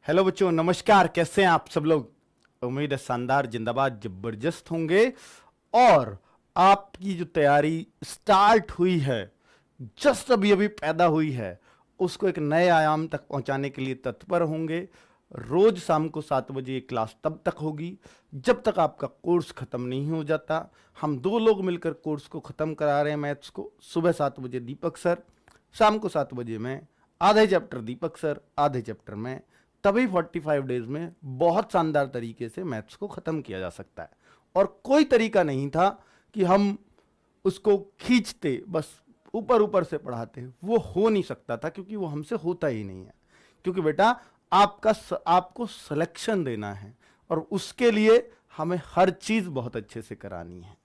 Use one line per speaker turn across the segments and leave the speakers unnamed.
Hello बच्चों, नमस्कार। कैसे हैं आप सब लोग? उम्मीद है शानदार, जिंदाबाद, जबरदस्त होंगे। और आपकी जो तैयारी स्टार्ट हुई है, जस्ट अभी अभी पैदा हुई है, उसको एक नए आयाम तक पहुंचाने के लिए तत्पर होंगे। रोज शाम को 7 बजे ये क्लास तब तक होगी जब तक आपका कोर्स खत्म नहीं हो जाता। हम 2 लोग मिलकर कोर्स को खत्म करा रहे हैं मैथ्स को। सुबह 7 बजे दीपक सर, शाम को 7 बजे मैं। आधे चैप्टर दीपक सर, आधे चैप्टर मैं। तभी 45 डेज में बहुत शानदार तरीके से मैथ्स को खत्म किया जा सकता है। और कोई तरीका नहीं था कि हम उसको खींचते, बस ऊपर ऊपर से पढ़ाते। वो हो नहीं सकता था, क्योंकि वो हमसे होता ही नहीं है। क्योंकि बेटा आपको सिलेक्शन देना है, और उसके लिए हमें हर चीज बहुत अच्छे से करानी है।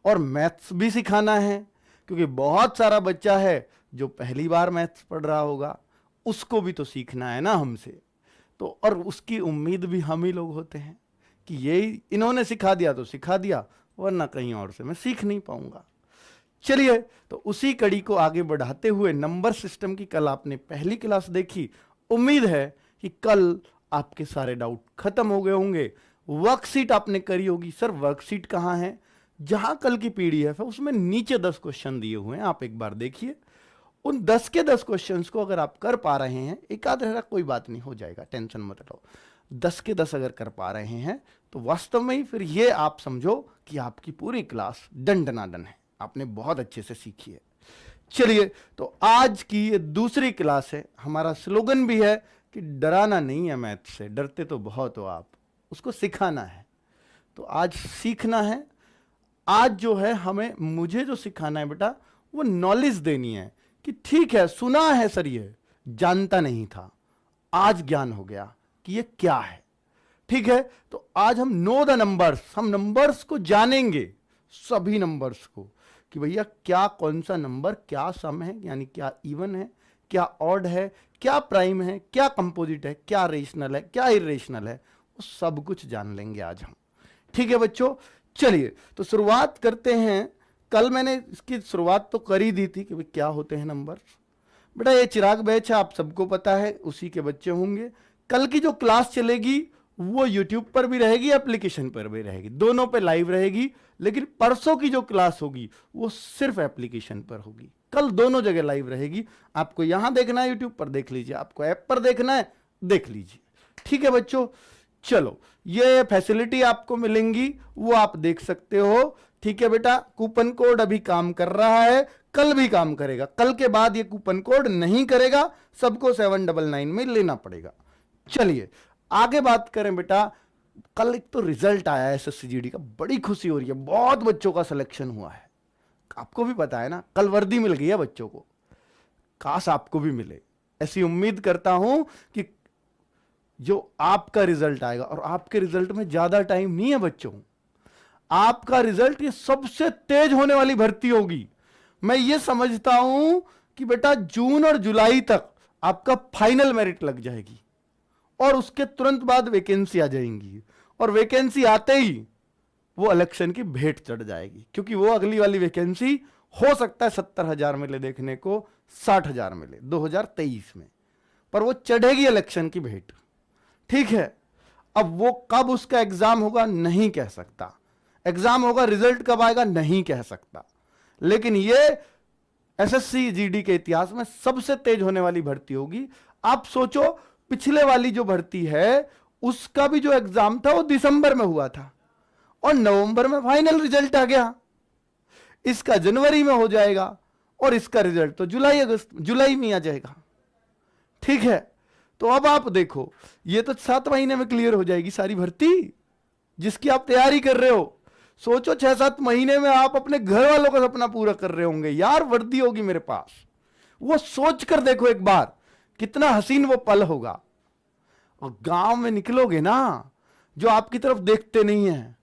और मैथ्स भी सिखाना है, क्योंकि बहुत सारा बच्चा है जो पहली बार मैथ्स पढ़ रहा होगा, उसको भी तो सीखना है ना हमसे। तो और उसकी उम्मीद भी हम ही लोग होते हैं कि ये इन्होंने सिखा दिया तो सिखा दिया, वरना कहीं और से मैं सीख नहीं पाऊंगा। चलिए, तो उसी कड़ी को आगे बढ़ाते हुए नंबर सिस्टम की कल आपने पहली क्लास देखी। उम्मीद है कि कल आपके सारे डाउट खत्म हो गए होंगे। वर्कशीट आपने करी होगी। सर वर्कशीट कहाँ है? जहां कल की पीडीएफ है उसमें नीचे 10 क्वेश्चन दिए हुए हैं, आप एक बार देखिए। उन 10 के 10 क्वेश्चंस को अगर आप कर पा रहे हैं, एक आध रह कोई बात नहीं, हो जाएगा, टेंशन मत लो। 10 के 10 अगर कर पा रहे हैं तो वास्तव में ही फिर ये आप समझो कि आपकी पूरी क्लास दंडनादन है, आपने बहुत अच्छे से सीखी है। चलिए, तो आज की ये दूसरी क्लास है। हमारा स्लोगन भी है कि डराना नहीं है मैथ से, डरते तो बहुत हो आप, उसको सिखाना है। तो आज सीखना है। आज जो है हमें, मुझे जो सिखाना है बेटा, वो नॉलेज देनी है कि ठीक है, सुना है सर, ये जानता नहीं था, आज ज्ञान हो गया कि ये क्या है। ठीक है, तो आज हम नो द नंबर्स, हम नंबर्स को जानेंगे, सभी नंबर्स को, कि भैया क्या, कौन सा नंबर क्या सम है, यानी क्या इवन है, क्या ऑड है, क्या प्राइम है, क्या कंपोजिट है, क्या रेशनल है, क्या इरेशनल है, वो सब कुछ जान लेंगे आज हम। ठीक है बच्चों, चलिए तो शुरुआत करते हैं। कल मैंने इसकी शुरुआत तो कर ही दी थी कि भाई क्या होते हैं नंबर्स। बेटा ये चिराग बैच है, आप सबको पता है, उसी के बच्चे होंगे। कल की जो क्लास चलेगी वो यूट्यूब पर भी रहेगी, एप्लीकेशन पर भी रहेगी, दोनों पे लाइव रहेगी। लेकिन परसों की जो क्लास होगी वो सिर्फ एप्लीकेशन पर होगी। कल दोनों जगह लाइव रहेगी। आपको यहां देखना है यूट्यूब पर देख लीजिए, आपको ऐप पर देखना है देख लीजिए। ठीक है बच्चों, चलो ये फैसिलिटी आपको मिलेंगी, वो आप देख सकते हो। ठीक है बेटा, कूपन कोड अभी काम कर रहा है, कल भी काम करेगा। कल के बाद ये कूपन कोड नहीं करेगा, सबको 799 में लेना पड़ेगा। चलिए आगे बात करें बेटा। कल एक तो रिजल्ट आया है एसएससीजीडी का, बड़ी खुशी हो रही है, बहुत बच्चों का सिलेक्शन हुआ है। आपको भी पता है ना, कल वर्दी मिल गई है बच्चों को। काश आपको भी मिले, ऐसी उम्मीद करता हूं कि जो आपका रिजल्ट आएगा, और आपके रिजल्ट में ज्यादा टाइम नहीं है बच्चों, आपका रिजल्ट ये सबसे तेज होने वाली भर्ती होगी। मैं ये समझता हूं कि बेटा जून और जुलाई तक आपका फाइनल मेरिट लग जाएगी, और उसके तुरंत बाद वैकेंसी आ जाएंगी, और वैकेंसी आते ही वो इलेक्शन की भेंट चढ़ जाएगी। क्योंकि वो अगली वाली वैकेंसी हो सकता है 70,000 मिले देखने को, 60,000 मिले 2023 में, पर वो चढ़ेगी इलेक्शन की भेंट। ठीक है, अब वो कब उसका एग्जाम होगा नहीं कह सकता, एग्जाम होगा, रिजल्ट कब आएगा नहीं कह सकता। लेकिन ये एसएससी जीडी के इतिहास में सबसे तेज होने वाली भर्ती होगी। आप सोचो, पिछले वाली जो भर्ती है उसका भी जो एग्जाम था वो दिसंबर में हुआ था, और नवंबर में फाइनल रिजल्ट आ गया। इसका जनवरी में हो जाएगा, और इसका रिजल्ट तो जुलाई में आ जाएगा। ठीक है, तो अब आप देखो, ये तो 7 महीने में क्लियर हो जाएगी सारी भर्ती जिसकी आप तैयारी कर रहे हो। सोचो 6-7 महीने में आप अपने घर वालों का सपना पूरा कर रहे होंगे, यार वर्दी होगी मेरे पास। वो सोच कर देखो एक बार, कितना हसीन वो पल होगा। और गांव में निकलोगे ना, जो आपकी तरफ देखते नहीं है,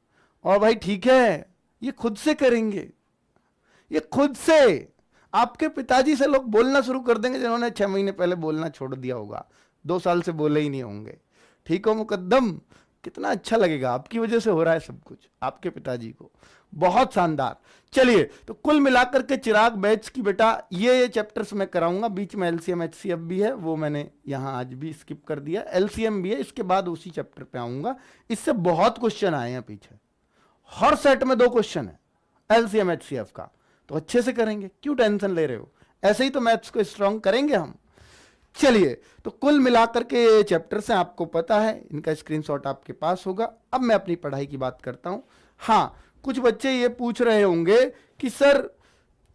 और भाई ठीक है ये खुद से करेंगे, ये खुद से। आपके पिताजी से लोग बोलना शुरू कर देंगे जिन्होंने 6 महीने पहले बोलना छोड़ दिया होगा, 2 साल से बोले ही नहीं होंगे। ठीक हो मुकद्दम, कितना अच्छा लगेगा, आपकी वजह से हो रहा है सब कुछ, आपके पिताजी को। बहुत शानदार। चलिए, तो कुल मिलाकर के चिराग बैच की बेटा ये चैप्टर्स मैं कराऊंगा, बीच में एलसीएम एचसीएफ भी है, वो मैंने यहां आज भी स्किप कर दिया, एलसीएम भी है, इसके बाद उसी चैप्टर पे आऊंगा। इससे बहुत क्वेश्चन आए हैं पीछे, हर सेट में 2 क्वेश्चन है एलसीएम एचसीएफ का, तो अच्छे से करेंगे, क्यों टेंशन ले रहे हो, ऐसे ही तो मैथ्स को स्ट्रांग करेंगे हम। चलिए, तो कुल मिलाकर के ये चैप्टर्स हैं, आपको पता है, इनका स्क्रीनशॉट आपके पास होगा। अब मैं अपनी पढ़ाई की बात करता हूं। हाँ, कुछ बच्चे ये पूछ रहे होंगे कि सर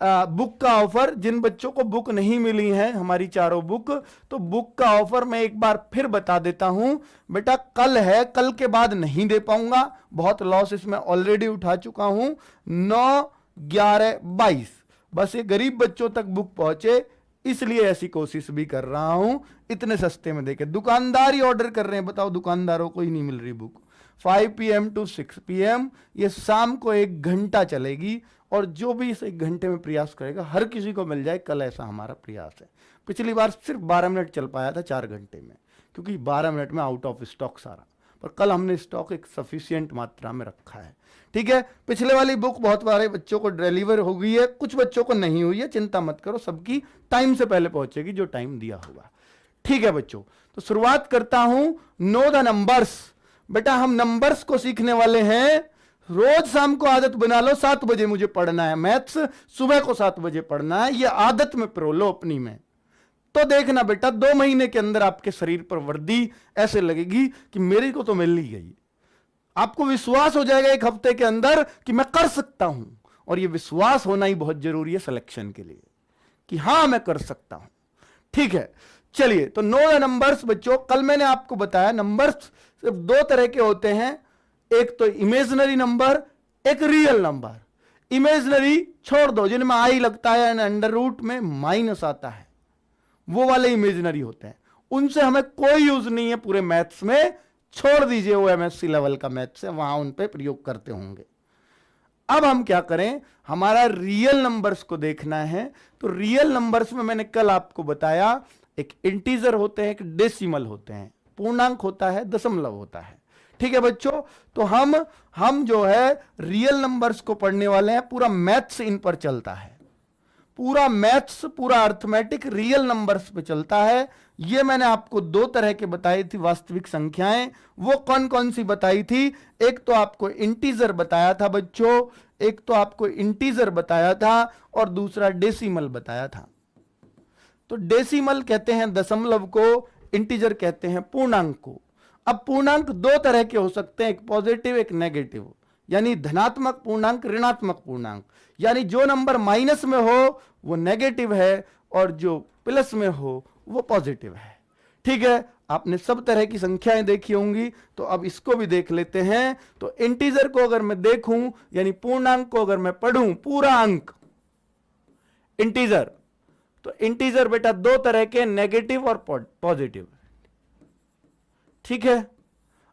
बुक का ऑफर, जिन बच्चों को बुक नहीं मिली है हमारी चारों बुक, तो बुक का ऑफर मैं एक बार फिर बता देता हूं बेटा, कल है, कल के बाद नहीं दे पाऊंगा, बहुत लॉस इसमें ऑलरेडी उठा चुका हूं। 9, 11, 22 बस ये गरीब बच्चों तक बुक पहुंचे, इसलिए ऐसी कोशिश भी कर रहा हूं, इतने सस्ते में देके। दुकानदार ही ऑर्डर कर रहे हैं, बताओ दुकानदारों को ही नहीं मिल रही बुक। 5 PM to 6 PM ये शाम को 1 घंटा चलेगी, और जो भी इस 1 घंटे में प्रयास करेगा हर किसी को मिल जाए, कल ऐसा हमारा प्रयास है। पिछली बार सिर्फ 12 मिनट चल पाया था 4 घंटे में, क्योंकि 12 मिनट में आउट ऑफ स्टॉक सारा, पर कल हमने स्टॉक एक सफिशियंट मात्रा में रखा है। ठीक है, पिछले वाली बुक बहुत सारे बच्चों को डिलीवर हो गई है, कुछ बच्चों को नहीं हुई है, चिंता मत करो, सबकी टाइम से पहले पहुंचेगी जो टाइम दिया होगा। ठीक है बच्चों, तो शुरुआत करता हूं, नो द नंबर्स। बेटा हम नंबर्स को सीखने वाले हैं, रोज शाम को आदत बना लो, 7 बजे मुझे पढ़ना है मैथ्स, सुबह को 7 बजे पढ़ना है, ये आदत में प्रो लो अपनी में। तो देखना बेटा 2 महीने के अंदर आपके शरीर पर वर्दी ऐसे लगेगी कि मेरी को तो मिल ही गई, आपको विश्वास हो जाएगा 1 हफ्ते के अंदर कि मैं कर सकता हूं। और ये विश्वास होना ही बहुत जरूरी है सिलेक्शन के लिए, कि हां मैं कर सकता हूं। ठीक है, चलिए, तो नो द नंबर्स बच्चों, कल मैंने आपको बताया नंबर्स सिर्फ 2 तरह के होते हैं, एक तो इमेजिनरी नंबर, एक रियल नंबर। इमेजिनरी छोड़ दो, जिनमें आई लगता है, अंडर रूट में माइनस आता है, वो वाले इमेजिनरी होते हैं, उनसे हमें कोई यूज नहीं है पूरे मैथ्स में, छोड़ दीजिए, वो एमएससी लेवल का मैथ्स है, वहां उन पे प्रयोग करते होंगे। अब हम क्या करें, हमारा रियल नंबर्स को देखना है। तो रियल नंबर्स में मैंने कल आपको बताया, एक इंटीजर होते हैं, एक डेसिमल होते हैं, पूर्णांक होता है, दशमलव होता है। ठीक है बच्चों, तो हम जो है रियल नंबर्स को पढ़ने वाले हैं, पूरा मैथ्स इन पर चलता है, पूरा मैथ्स, पूरा अर्थमेटिक रियल नंबर्स पे चलता है। ये मैंने आपको 2 तरह के बताई थी वास्तविक संख्याएं, वो कौन कौन सी बताई थी, एक तो आपको इंटीजर बताया था बच्चों, एक तो आपको इंटीजर बताया था, और दूसरा डेसिमल बताया था। तो डेसिमल कहते हैं दशमलव को, इंटीजर कहते हैं पूर्णांक को। अब पूर्णांक 2 तरह के हो सकते हैं, एक पॉजिटिव एक नेगेटिव, यानी धनात्मक पूर्णांक, ऋणात्मक पूर्णांक, यानी जो नंबर माइनस में हो वो नेगेटिव है, और जो प्लस में हो वो पॉजिटिव है। ठीक है, आपने सब तरह की संख्याएं देखी होंगी, तो अब इसको भी देख लेते हैं। तो इंटीजर को अगर मैं देखूं, यानी पूर्णांक को अगर मैं पढ़ूं, पूरा अंक इंटीजर, तो इंटीजर बेटा 2 तरह के, नेगेटिव और पॉजिटिव। ठीक है,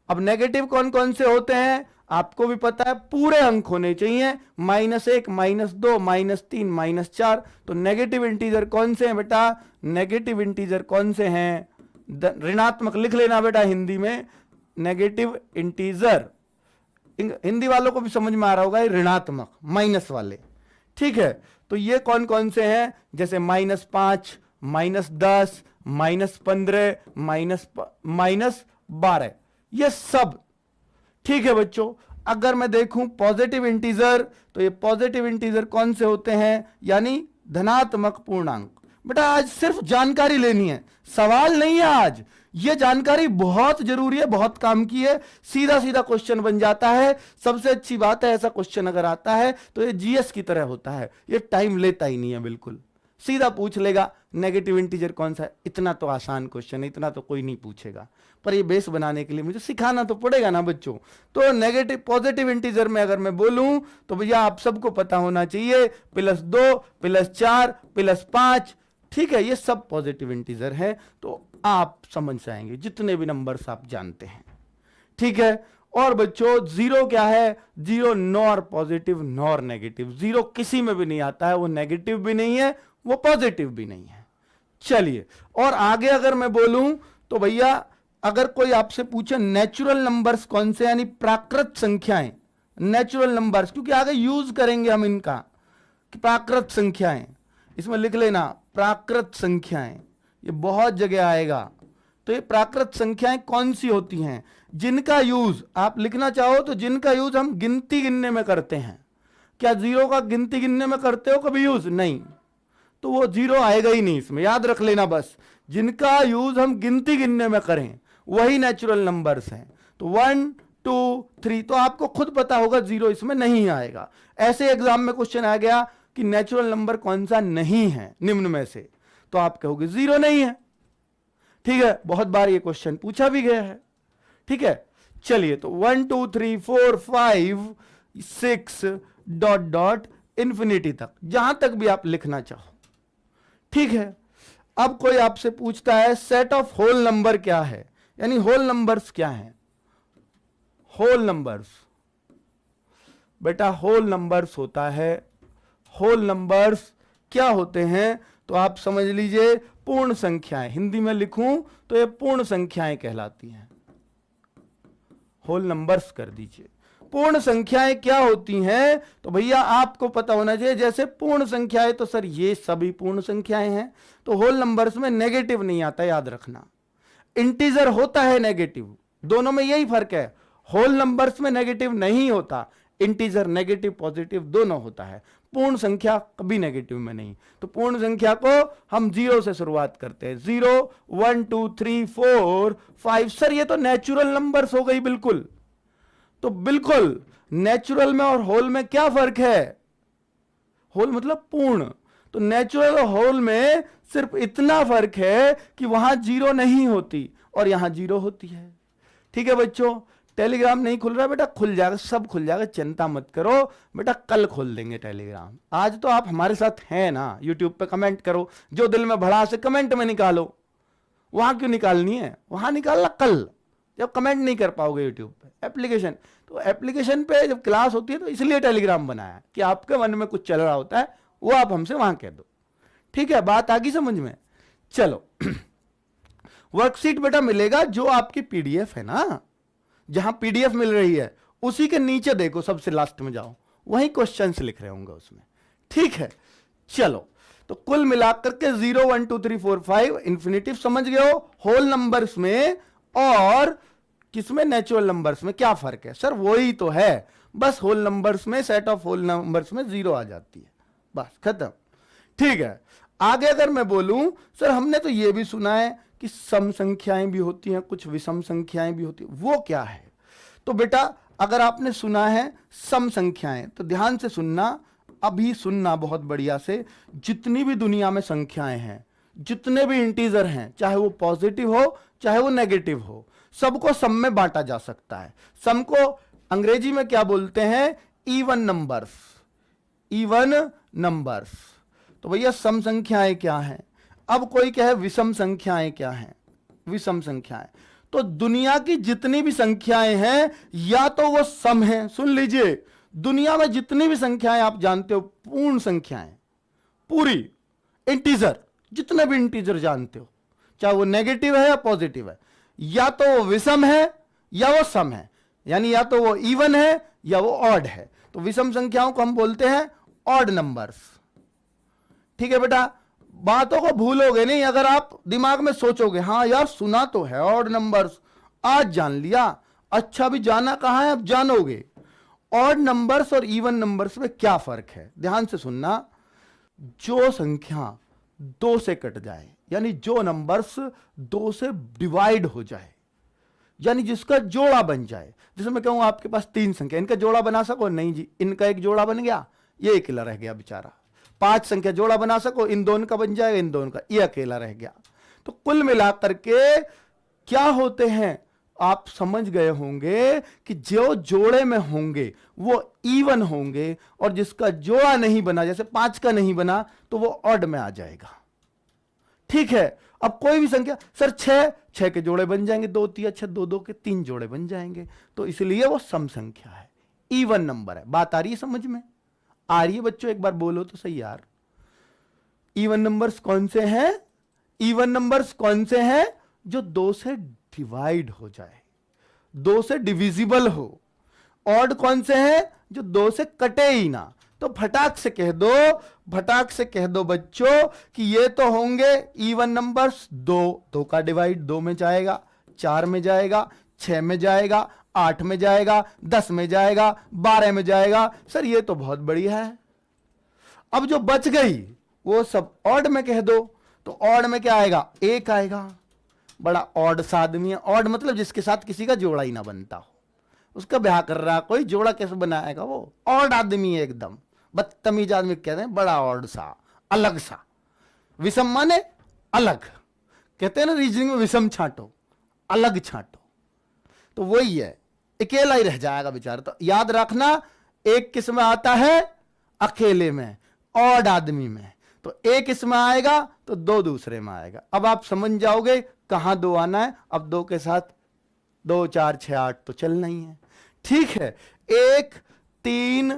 अब नेगेटिव कौन कौन से होते हैं आपको भी पता है, पूरे अंक होने चाहिए, -1, -2, -3, -4। तो नेगेटिव इंटीजर कौन से हैं बेटा, नेगेटिव इंटीजर कौन से हैं, ऋणात्मक लिख लेना बेटा हिंदी में, नेगेटिव इंटीजर, हिंदी वालों को भी समझ में आ रहा होगा, ऋणात्मक माइनस वाले। ठीक है, तो ये कौन कौन से हैं, जैसे -5, -10, -15, -12, ये सब। ठीक है बच्चों, अगर मैं देखूं पॉजिटिव इंटीजर, तो ये पॉजिटिव इंटीजर कौन से होते हैं, यानी धनात्मक पूर्णांक। बेटा आज सिर्फ जानकारी लेनी है, सवाल नहीं है आज, ये जानकारी बहुत जरूरी है, बहुत काम की है, सीधा सीधा क्वेश्चन बन जाता है। सबसे अच्छी बात है, ऐसा क्वेश्चन अगर आता है तो ये जीएस की तरह होता है, ये टाइम लेता ही नहीं है, बिल्कुल सीधा पूछ लेगा नेगेटिव इंटीजर कौन सा है। इतना तो आसान क्वेश्चन है, इतना तो कोई नहीं पूछेगा, पर ये बेस बनाने के लिए मुझे सिखाना तो पड़ेगा ना बच्चों। तो नेगेटिव पॉजिटिव इंटीजर में अगर मैं बोलूं तो भैया आप सबको पता होना चाहिए, +2, +4, +5। ठीक है, ये सब पॉजिटिव इंटीजर है, तो आप समझ जाएंगे जितने भी नंबर्स आप जानते हैं। ठीक है, और बच्चों जीरो क्या है, zero nor positive nor negative, zero किसी में भी नहीं आता है, वो नेगेटिव भी नहीं है, वो पॉजिटिव भी नहीं है। चलिए, और आगे अगर मैं बोलूं तो भैया अगर कोई आपसे पूछे नेचुरल नंबर्स कौन से, यानी प्राकृत संख्याएं, नेचुरल नंबर्स, क्योंकि आगे यूज करेंगे हम इनका कि प्राकृत संख्याएं, इसमें लिख लेना प्राकृत संख्याएं, ये बहुत जगह आएगा। तो ये प्राकृत संख्याएं कौन सी होती हैं जिनका यूज आप लिखना चाहो तो जिनका यूज हम गिनती गिनने में करते हैं। क्या जीरो का गिनती गिनने में करते हो कभी यूज? नहीं, तो वो जीरो आएगा ही नहीं इसमें, याद रख लेना बस। जिनका यूज हम गिनती गिनने में करें वही नेचुरल नंबर्स हैं। तो 1 2 3, तो आपको खुद पता होगा जीरो इसमें नहीं आएगा। ऐसे एग्जाम में क्वेश्चन आ गया कि नेचुरल नंबर कौन सा नहीं है निम्न में से, तो आप कहोगे जीरो नहीं है। ठीक है, बहुत बार ये क्वेश्चन पूछा भी गया है। ठीक है, चलिए तो 1 2 3 4 5 6 डॉट डॉट इंफिनिटी तक, जहां तक भी आप लिखना चाहो। ठीक है, अब कोई आपसे पूछता है सेट ऑफ होल नंबर क्या है, यानी होल नंबर्स क्या है। होल नंबर्स, बेटा होल नंबर्स होता है, होल नंबर्स क्या होते हैं तो आप समझ लीजिए पूर्ण संख्याएं, हिंदी में लिखूं तो ये पूर्ण संख्याएं कहलाती हैं। होल नंबर्स कर दीजिए। पूर्ण संख्याएं क्या होती हैं तो भैया आपको पता होना चाहिए, जैसे पूर्ण संख्याएं तो सर ये सभी पूर्ण संख्याएं हैं, तो होल नंबर्स में नेगेटिव नहीं आता, याद रखना। इंटीजर होता है नेगेटिव, दोनों में यही फर्क है। होल नंबर्स में नेगेटिव नहीं होता, इंटीजर नेगेटिव पॉजिटिव दोनों होता है, पूर्ण संख्या कभी नेगेटिव में नहीं। तो पूर्ण संख्या को हम जीरो से शुरुआत करते हैं, 0 1 2 3 4 5। सर ये तो नेचुरल नंबर्स हो गई। बिल्कुल, तो बिल्कुल नेचुरल में और होल में क्या फर्क है? होल मतलब पूर्ण, तो नेचुरल और होल में सिर्फ इतना फर्क है कि वहां जीरो नहीं होती और यहां जीरो होती है। ठीक है बच्चों, टेलीग्राम नहीं खुल रहा बेटा, खुल जाएगा, सब खुल जाएगा, चिंता मत करो बेटा, कल खोल देंगे टेलीग्राम। आज तो आप हमारे साथ हैं ना, यूट्यूब पे कमेंट करो, जो दिल में भड़ास है कमेंट में निकालो। वहां क्यों निकालनी है, वहां निकालना कल, जब कमेंट नहीं कर पाओगे यूट्यूब पे। एप्लीकेशन, तो एप्लीकेशन पे जब क्लास होती है तो इसलिए टेलीग्राम बनाया कि आपके मन में कुछ चल रहा होता है वो आप हमसे वहां कह दो। ठीक है, बात आ गई समझ में? चलो वर्कशीट बेटा मिलेगा जो आपकी पीडीएफ है ना, जहां पीडीएफ मिल रही है उसी के नीचे देखो, सबसे लास्ट में जाओ, वही क्वेश्चंस लिख रहे होंगे उसमें। ठीक है, चलो तो कुल मिलाकर के 0 1 2 3 4 5 इंफिनिटिव समझ गए हो। होल नंबर्स में और किसमें, नेचुरल नंबर्स में क्या फर्क है? सर वही तो है, बस होल नंबर्स में सेट ऑफ होल नंबर्स में जीरो आ जाती है, बस खत्म। ठीक है, आगे अगर मैं बोलूं सर हमने तो ये भी सुना है कि सम संख्याएं भी होती हैं, कुछ विषम संख्याएं भी होती हैं, वो क्या है? तो बेटा अगर आपने सुना है सम संख्याएं तो ध्यान से सुनना, अभी सुनना बहुत बढ़िया से। जितनी भी दुनिया में संख्याएं हैं, जितने भी इंटीजर हैं, चाहे वो पॉजिटिव हो चाहे वो नेगेटिव हो, सबको सम में बांटा जा सकता है। सम को अंग्रेजी में क्या बोलते हैं? Even numbers, even numbers. तो भैया सम संख्याएं क्या हैं? अब कोई कहे विषम संख्याएं क्या हैं? विषम संख्याएं तो दुनिया की जितनी भी संख्याएं हैं या तो वो सम हैं, सुन लीजिए, दुनिया में जितनी भी संख्याएं आप जानते हो पूर्ण संख्याएं, पूरी इंटीजर, जितने भी इंटीजर जानते हो, चाहे वो नेगेटिव है या पॉजिटिव है, या तो वो विषम है या वो सम है, यानी या तो वो इवन है या वो ऑड है। तो विषम संख्याओं को हम बोलते हैं ऑड नंबर्स। ठीक है बेटा, बातों को भूलोगे नहीं अगर आप दिमाग में सोचोगे हाँ यार सुना तो है ऑड नंबर्स, आज जान लिया, अच्छा भी जाना कहां है अब जानोगे। ऑड नंबर्स और इवन नंबर्स में क्या फर्क है? ध्यान से सुनना, जो संख्या 2 से कट जाए, यानी जो नंबर्स 2 से डिवाइड हो जाए, यानी जिसका जोड़ा बन जाए। जैसे मैं कहूं आपके पास 3 संख्या, इनका जोड़ा बना सको? नहीं जी, इनका एक जोड़ा बन गया, ये अकेला रह गया बेचारा। 5 संख्या जोड़ा बना सको? इन दोनों का बन जाएगा, इन दोनों का, ये अकेला रह गया। तो कुल मिलाकर के क्या होते हैं आप समझ गए होंगे कि जो जोड़े में होंगे वो इवन होंगे, और जिसका जोड़ा नहीं बना, जैसे 5 का नहीं बना, तो वो ऑड में आ जाएगा। ठीक है, अब कोई भी संख्या, सर 6 के जोड़े बन जाएंगे, 2 3 6, 2 2 के 3 जोड़े बन जाएंगे, तो इसलिए वो सम संख्या है, इवन नंबर है। बात आ रही है समझ में? आ रही है बच्चों? एक बार बोलो तो सही यार। इवन नंबर्स कौन से हैं? इवन नंबर्स कौन से हैं? जो 2 से डिवाइड हो जाए, 2 से डिविजिबल हो, ऑड कौन से हैं? जो 2 से कटे ही ना। तो फटाक से कह दो, फटाक से कह दो बच्चों कि ये तो होंगे इवन नंबर्स। 2 का डिवाइड 2 में जाएगा, 4 में जाएगा, 6 में जाएगा, 8 में जाएगा, 10 में जाएगा, 12 में जाएगा। सर ये तो बहुत बढ़िया है। अब जो बच गई वो सब ऑड में कह दो। तो ऑड में क्या आएगा? 1 आएगा। बड़ा ऑड सा आदमी है। ऑड मतलब जिसके साथ किसी का जोड़ा ही ना बनता हो, उसका ब्याह कर रहा कोई, जोड़ा कैसे बनाएगा? वो ऑड आदमी है, एकदम बदतमीज आदमी कहते हैं, बड़ा ऑड सा, अलग सा। विषम माने अलग, कहते हैं ना रीजनिंग में विषम छांटो, अलग छांटो। तो वही है, अकेला ही रह जाएगा बेचारा। तो याद रखना, एक किस में आता है? अकेले में, ऑड आदमी में। तो एक इसमें आएगा तो 2 दूसरे में आएगा। अब आप समझ जाओगे कहां 2 आना है। अब 2 के साथ 2, 4, 6, 8 तो चलना ही है। ठीक है, 1, 3,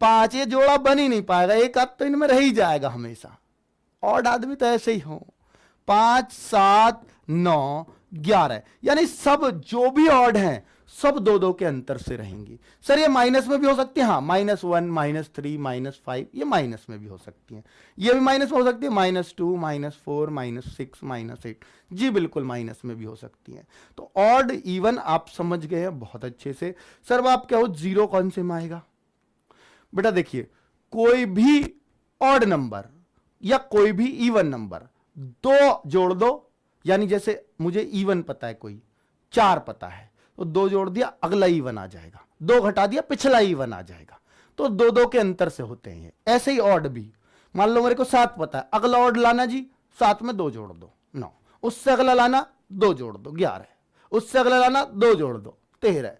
5 ये जोड़ा बन ही नहीं पाएगा, एक आध तो इनमें रह ही जाएगा हमेशा। ऑड आदमी तो ऐसे ही हो। 5, 7, 9, 11 यानी सब जो भी ऑड हैं सब 2-2 के अंतर से रहेंगी। सर ये माइनस में भी हो सकती है? हाँ, -1, -3, -5 ये माइनस में भी हो सकती हैं। ये भी माइनस में हो सकती है, -2, -4, -6, -8 जी बिल्कुल माइनस में भी हो सकती हैं। तो ऑड इवन आप समझ गए हैं बहुत अच्छे से। सर आप क्या हो, 0 कौन से में आएगा? बेटा देखिए, कोई भी ऑड नंबर या कोई भी इवन नंबर 2 जोड़ दो, यानी जैसे मुझे इवन पता है, कोई 4 पता है, तो 2 जोड़ दिया अगला इवन आ जाएगा, 2 घटा दिया पिछला इवन आ जाएगा। तो 2-2 के अंतर से होते हैं। ऐसे ही ऑड भी, मान लो मेरे को 7 पता है, अगला ऑड लाना जी, 7 में 2 जोड़ दो 9, उससे अगला लाना 2 जोड़ दो 11, उससे अगला लाना 2 जोड़ दो 13।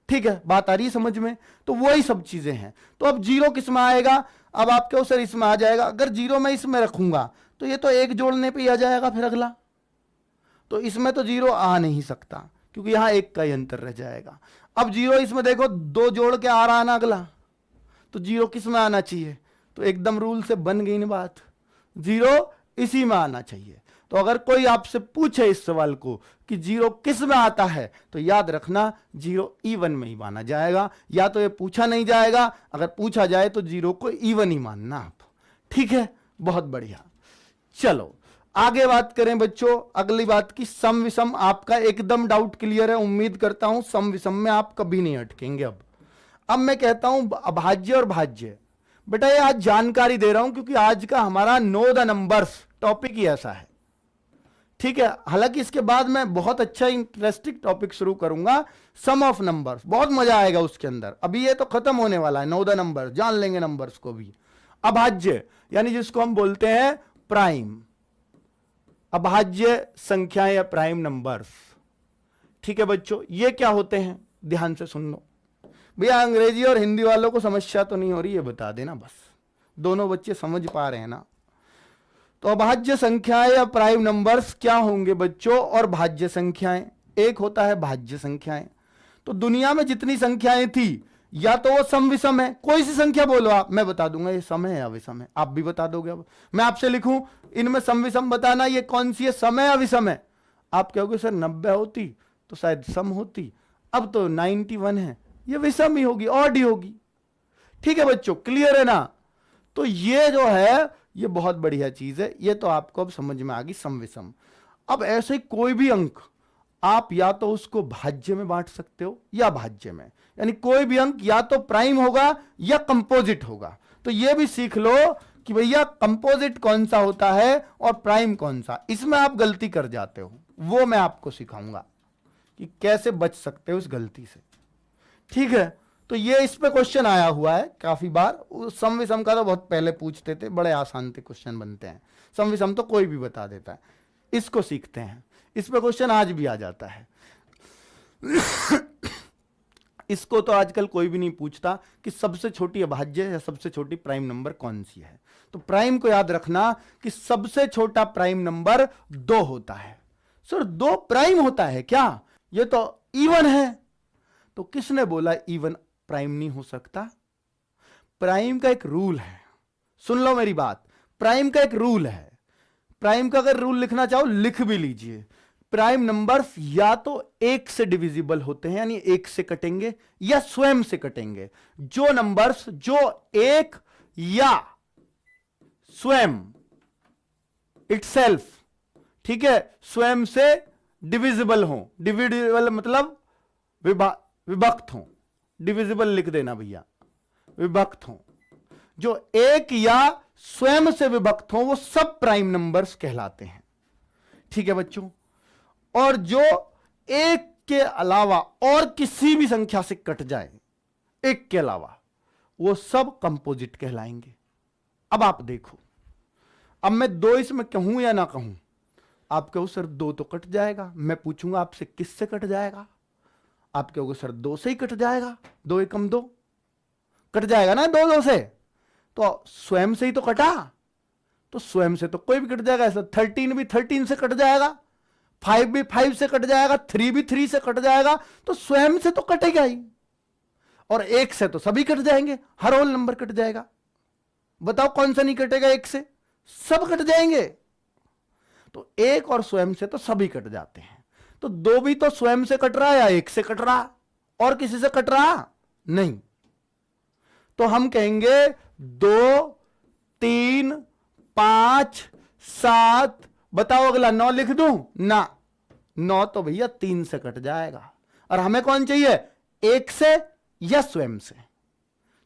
ठीक है, बात आ रही है समझ में? तो वही सब चीजें हैं। तो अब 0 किस में आएगा? अब आप क्या सर इसमें आ जाएगा। अगर 0 मैं इसमें रखूंगा तो ये तो 1 जोड़ने पे ही आ जाएगा फिर अगला। तो इसमें तो 0 आ नहीं सकता क्योंकि यहां 1 का ही अंतर रह जाएगा। अब 0 इसमें देखो 2 जोड़ के आ रहा है ना अगला, तो 0 किस में आना चाहिए? तो एकदम रूल से बन गई ना बात, 0 इसी में आना चाहिए। तो अगर कोई आपसे पूछे इस सवाल को कि 0 किस में आता है, तो याद रखना 0 इवन में ही माना जाएगा। या तो ये पूछा नहीं जाएगा, अगर पूछा जाए तो 0 को इवन ही मानना आप। ठीक है, बहुत बढ़िया। चलो आगे बात करें बच्चों अगली बात की, सम विषम। आपका एकदम डाउट क्लियर है, उम्मीद करता हूं सम विषम में आप कभी नहीं अटकेंगे। अब मैं कहता हूं अभाज्य और भाज्य। बेटा ये आज जानकारी दे रहा हूं क्योंकि आज का हमारा नो द नंबर्स टॉपिक ही ऐसा है। ठीक है, हालांकि इसके बाद मैं बहुत अच्छा इंटरेस्टिंग टॉपिक शुरू करूंगा, सम ऑफ नंबर्स, बहुत मजा आएगा उसके अंदर। अभी ये तो खत्म होने वाला है, नो द नंबर्स जान लेंगे नंबर्स को भी। अभाज्य यानी जिसको हम बोलते हैं प्राइम, अभाज्य संख्या या प्राइम नंबर्स। ठीक है बच्चों, ये क्या होते हैं ध्यान से सुन लो भैया। अंग्रेजी और हिंदी वालों को समस्या तो नहीं हो रही, ये बता देना बस, दोनों बच्चे समझ पा रहे हैं ना। तो अभाज्य संख्याएं या प्राइम नंबर्स क्या होंगे बच्चों, और भाज्य संख्याएं। एक होता है भाज्य संख्याएं। तो दुनिया में जितनी संख्याएं थी या तो वो सम विषम है, कोई सी संख्या बोलो आप, मैं बता दूंगा ये सम है या विषम है, आप भी बता दोगे। अब मैं आपसे लिखूं इनमें सम विषम बताना, ये कौन सी है, सम है या विषम है? आप कहोगे सर 90 होती तो शायद सम होती, अब तो 91 है, ये विषम ही होगी, ऑड ही होगी। ठीक है बच्चों, क्लियर है ना? तो ये जो है ये बहुत बढ़िया चीज है, ये तो आपको अब समझ में आ गई सम विषम। अब ऐसे कोई भी अंक आप या तो उसको भाज्य में बांट सकते हो या भाज्य में, यानी कोई भी अंक या तो प्राइम होगा या कंपोजिट होगा। तो ये भी सीख लो कि भैया कंपोजिट कौन सा होता है और प्राइम कौन सा। इसमें आप गलती कर जाते हो, वो मैं आपको सिखाऊंगा कि कैसे बच सकते हो इस गलती से। ठीक है, तो ये इस पे क्वेश्चन आया हुआ है काफी बार। सम विषम का तो बहुत पहले पूछते थे, बड़े आसान थे क्वेश्चन बनते हैं। सम विषम तो कोई भी बता देता है, इसको सीखते हैं। इस पे क्वेश्चन आज भी आ जाता है। इसको तो आजकल कोई भी नहीं पूछता कि सबसे छोटी अभाज्य या सबसे छोटी प्राइम नंबर कौन सी है। तो प्राइम को याद रखना कि सबसे छोटा प्राइम नंबर 2 होता है। सर 2 प्राइम होता है क्या? ये तो इवन है। तो किसने बोला इवन प्राइम नहीं हो सकता? प्राइम का एक रूल है, सुन लो मेरी बात। प्राइम का एक रूल है, प्राइम का अगर रूल लिखना चाहो लिख भी लीजिए। प्राइम नंबर्स या तो एक से डिविजिबल होते हैं, यानी एक से कटेंगे, या स्वयं से कटेंगे। जो नंबर्स जो एक या स्वयं इटसेल्फ, ठीक है, स्वयं से डिविजिबल हो, डिविजिबल मतलब विभक्त हो, डिविजिबल लिख देना भैया, विभक्त हो, जो एक या स्वयं से विभक्त हो, वो सब प्राइम नंबर्स कहलाते हैं। ठीक है बच्चों, और जो एक के अलावा और किसी भी संख्या से कट जाए, एक के अलावा, वो सब कंपोजिट कहलाएंगे। अब आप देखो, अब मैं दो इसमें कहूं या ना कहूं, आप कहो सर दो तो कट जाएगा, मैं पूछूंगा आपसे किससे कट जाएगा, आप कहोगे सर दो से ही कट जाएगा, दो एकम दो कट जाएगा ना, दो दो से, तो स्वयं से ही तो कटा, तो स्वयं से तो कोई भी कट जाएगा। ऐसा 13 भी 13 से कट जाएगा, 5 भी 5 से कट जाएगा, 3 भी 3 से कट जाएगा, तो स्वयं से तो कटेगा ही, और एक से तो सभी कट जाएंगे, हर होल नंबर कट जाएगा। बताओ कौन सा नहीं कटेगा एक से, सब कट जाएंगे। तो एक और स्वयं से तो सभी कट जाते हैं, तो दो भी तो स्वयं से कट रहा है या एक से कट रहा, और किसी से कट रहा नहीं। तो हम कहेंगे 2, 3, 5, 7, बताओ अगला 9 लिख दूं ना, 9 तो भैया 3 से कट जाएगा, और हमें कौन चाहिए, एक से या स्वयं से,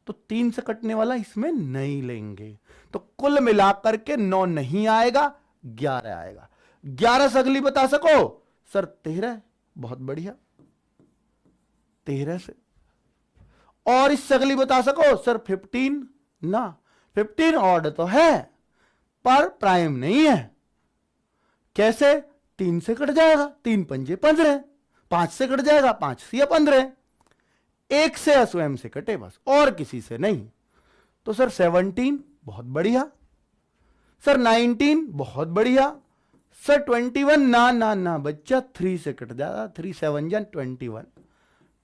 तो 3 से कटने वाला इसमें नहीं लेंगे, तो कुल मिलाकर के 9 नहीं आएगा, 11 आएगा। 11 से अगली बता सको सर 13, बहुत बढ़िया, 13 से, और इससे अगली बता सको सर 15 ना, 15 ऑड तो है पर प्राइम नहीं है, कैसे, 3 से कट जाएगा, 3 पंजे 15, 5 से कट जाएगा, 5 से 15, एक से या स्वयं से कटे बस, और किसी से नहीं। तो सर 17 बहुत बढ़िया, सर 19 बहुत बढ़िया, सर 21 ना ना ना बच्चा 3 से कट जाएगा, 3 7 जा 21,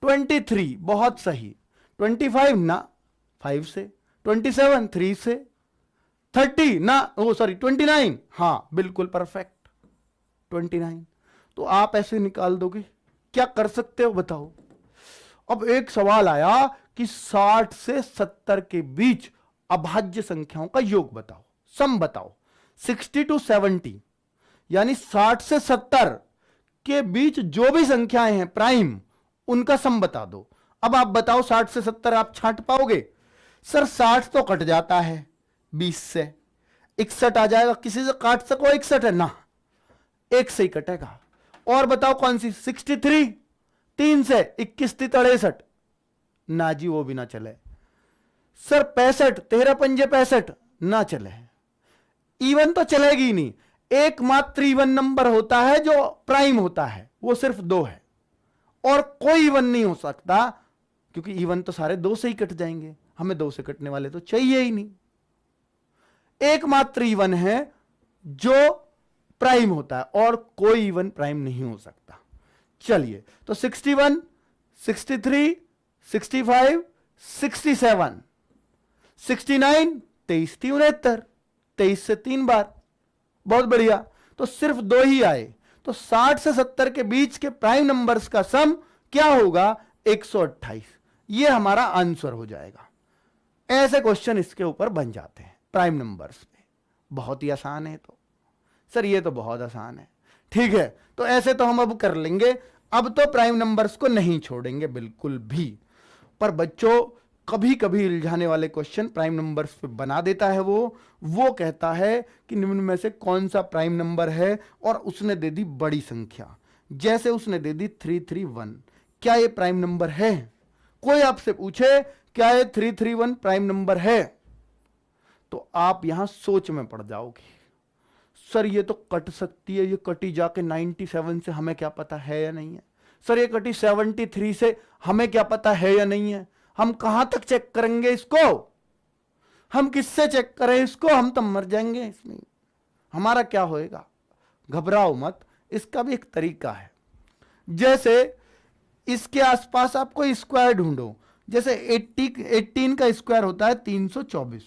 23 बहुत सही, 25 ना 5 से, 27 3 से, 30 ना, ओ सॉरी 29, हां बिल्कुल परफेक्ट 29। तो आप ऐसे निकाल दोगे, क्या कर सकते हो बताओ। अब एक सवाल आया कि 60 से 70 के बीच अभाज्य संख्याओं का योग बताओ, सम बताओ, 60 to 70, यानी 60 से 70 के बीच जो भी संख्याएं हैं प्राइम, उनका सम बता दो। अब आप बताओ 60 से 70 आप छांट पाओगे, सर 60 तो कट जाता है 20 से, 61 आ जाएगा, किसी से काट सको 61 है ना, एक से ही कटेगा। और बताओ कौन सी, 63 3 से, 21 63 ना जी वो भी ना चले। सर 65 13 पंजे 65 ना चले, इवन तो चलेगी नहीं, एकमात्र इवन नंबर होता है जो प्राइम होता है, वो सिर्फ 2 है, और कोई इवन नहीं हो सकता, क्योंकि इवन तो सारे 2 से ही कट जाएंगे, हमें 2 से कटने वाले तो चाहिए ही नहीं। एकमात्र इवन है जो प्राइम होता है, और कोई इवन प्राइम नहीं हो सकता। चलिए, तो 61 63 65 67 69 23 73, 23 से 3 बार, बहुत बढ़िया। तो सिर्फ 2 ही आए, तो 60 से 70 के बीच के प्राइम नंबर्स का सम क्या होगा, 128। ये हमारा आंसर हो जाएगा। ऐसे क्वेश्चन इसके ऊपर बन जाते हैं प्राइम नंबर्स पे, बहुत ही आसान है। तो सर ये तो बहुत आसान है, ठीक है, तो ऐसे तो हम अब कर लेंगे, अब तो प्राइम नंबर्स को नहीं छोड़ेंगे बिल्कुल भी। पर बच्चों कभी कभी उलझाने वाले क्वेश्चन प्राइम नंबर्स पे बना देता है वो कहता है कि निम्न में से कौन सा प्राइम नंबर है, और उसने दे दी बड़ी संख्या, जैसे उसने दे दी 331, क्या ये प्राइम नंबर है। कोई आपसे पूछे क्या ये 331 प्राइम नंबर है, तो आप यहां सोच में पड़ जाओगे, सर ये तो कट सकती है, ये कटी जाके 97 से, हमें क्या पता है या नहीं है, सर ये कटी 73 से, हमें क्या पता है या नहीं है, हम कहां तक चेक करेंगे इसको, हम किससे चेक करें इसको, हम तो मर जाएंगे इसमें, हमारा क्या होएगा। घबराओ मत, इसका भी एक तरीका है। जैसे इसके आसपास आप कोई स्क्वायर ढूंढो, जैसे 18 का स्क्वायर होता है 324,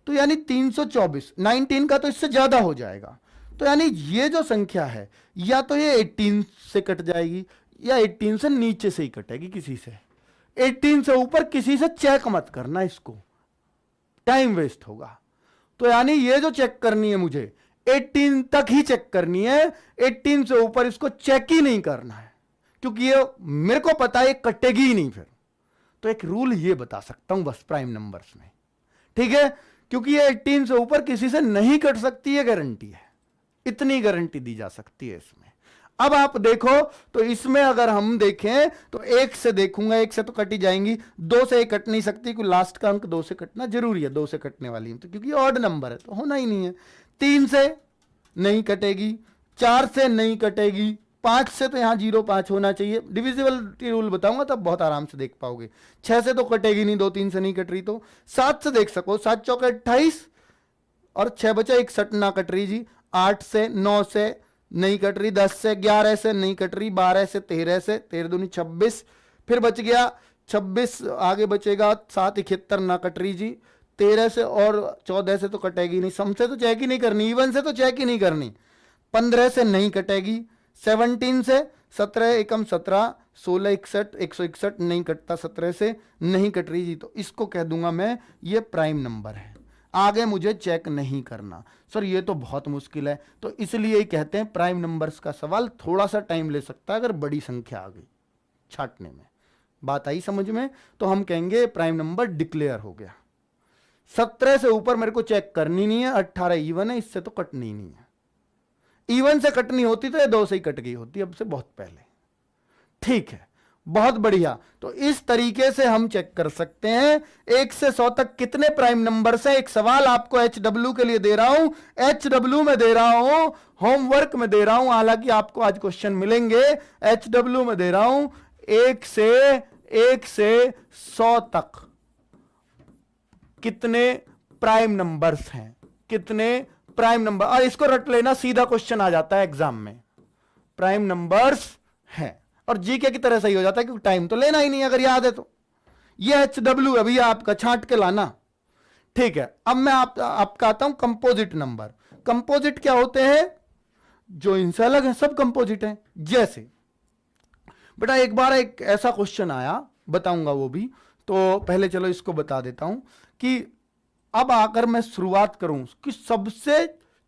तो यानी 324, 19 का तो इससे ज्यादा हो जाएगा, तो यानी ये जो संख्या है या तो ये 18 से कट जाएगी या 18 से नीचे से ही कटेगी किसी से। 18 से ऊपर किसी से चेक मत करना, इसको टाइम वेस्ट होगा। तो यानी ये जो चेक करनी है मुझे 18 तक ही चेक करनी है, 18 से ऊपर इसको चेक ही नहीं करना है, क्योंकि ये मेरे को पता है ये कटेगी ही नहीं फिर। तो एक रूल ये बता सकता हूं बस प्राइम नंबर्स में, ठीक है, क्योंकि ये 18 से ऊपर किसी से नहीं कट सकती, है गारंटी है, इतनी गारंटी दी जा सकती है इसमें। अब आप देखो तो इसमें अगर हम देखें तो 1 से देखूंगा, 1 से तो कटी जाएंगी, 2 से एक कट नहीं सकती, क्योंकि लास्ट का अंक 2 से कटना जरूरी है, 2 से कटने वाली है तो, क्योंकि ऑड नंबर है तो होना ही नहीं है। 3 से नहीं कटेगी, 4 से नहीं कटेगी, 5 से तो यहां 0.5 होना चाहिए, डिविजिबल रूल बताऊंगा तब बहुत आराम से देख पाओगे। 6 से तो कटेगी नहीं, 2 3 से नहीं कट रही, तो 7 से देख सको, 7 चौके 28 और 6 बचा 61 ना कट रही जी। 8 से 9 से नहीं कट रही, 10 से 11 से नहीं कट रही, 12 से 13 से, 13 दूनी 26, फिर बच गया 26, आगे बचेगा 7 71 ना कट रही जी। 13 से और 14 से तो कटेगी नहीं, सम से तो चेक ही नहीं करनी, इवन से तो चेक ही नहीं करनी। 15 से नहीं कटेगी, 17 से 17 एकम 17, 16 61 161 नहीं कटता, 17 से नहीं कट रही जी, तो इसको कह दूंगा मैं ये प्राइम नंबर है, आगे मुझे चेक नहीं करना। सर ये तो बहुत मुश्किल है, तो इसलिए ही कहते हैं प्राइम नंबर्स का सवाल थोड़ा सा टाइम ले सकता है अगर बड़ी संख्या आ गई छांटने में। बात आई समझ में? तो हम कहेंगे प्राइम नंबर डिक्लेयर हो गया। 17 से ऊपर मेरे को चेक करनी नहीं है, 18 इवन है, इससे तो कटनी ही नहीं है। इवन से कटनी होती तो ये 2 से ही कट गई होती अब से बहुत पहले। ठीक है, बहुत बढ़िया। तो इस तरीके से हम चेक कर सकते हैं 1 से 100 तक कितने प्राइम नंबर से। एक सवाल आपको HW के लिए दे रहा हूं, HW में दे रहा हूं, होमवर्क में दे रहा हूं, हालांकि आपको आज क्वेश्चन मिलेंगे, HW में दे रहा हूं 1 से 100 तक कितने प्राइम नंबर्स हैं, कितने प्राइम नंबर। और इसको रट लेना, सीधा क्वेश्चन आ जाता है एग्जाम में, प्राइम नंबर्स हैं, और जीके की तरह सही हो जाता है क्योंकि टाइम तो लेना ही नहीं अगर याद है तो। ये HW है भैया आपका, छांट के लाना। ठीक है, अब मैं आपका आता हूं कंपोजिट नंबर। कंपोजिट क्या होते हैं? जो इनसे अलग है, सब कंपोजिट हैं। जैसे बेटा एक बार एक ऐसा क्वेश्चन आया, बताऊंगा वो भी, तो पहले चलो इसको बता देता हूं कि अब आकर मैं शुरुआत करूं कि सबसे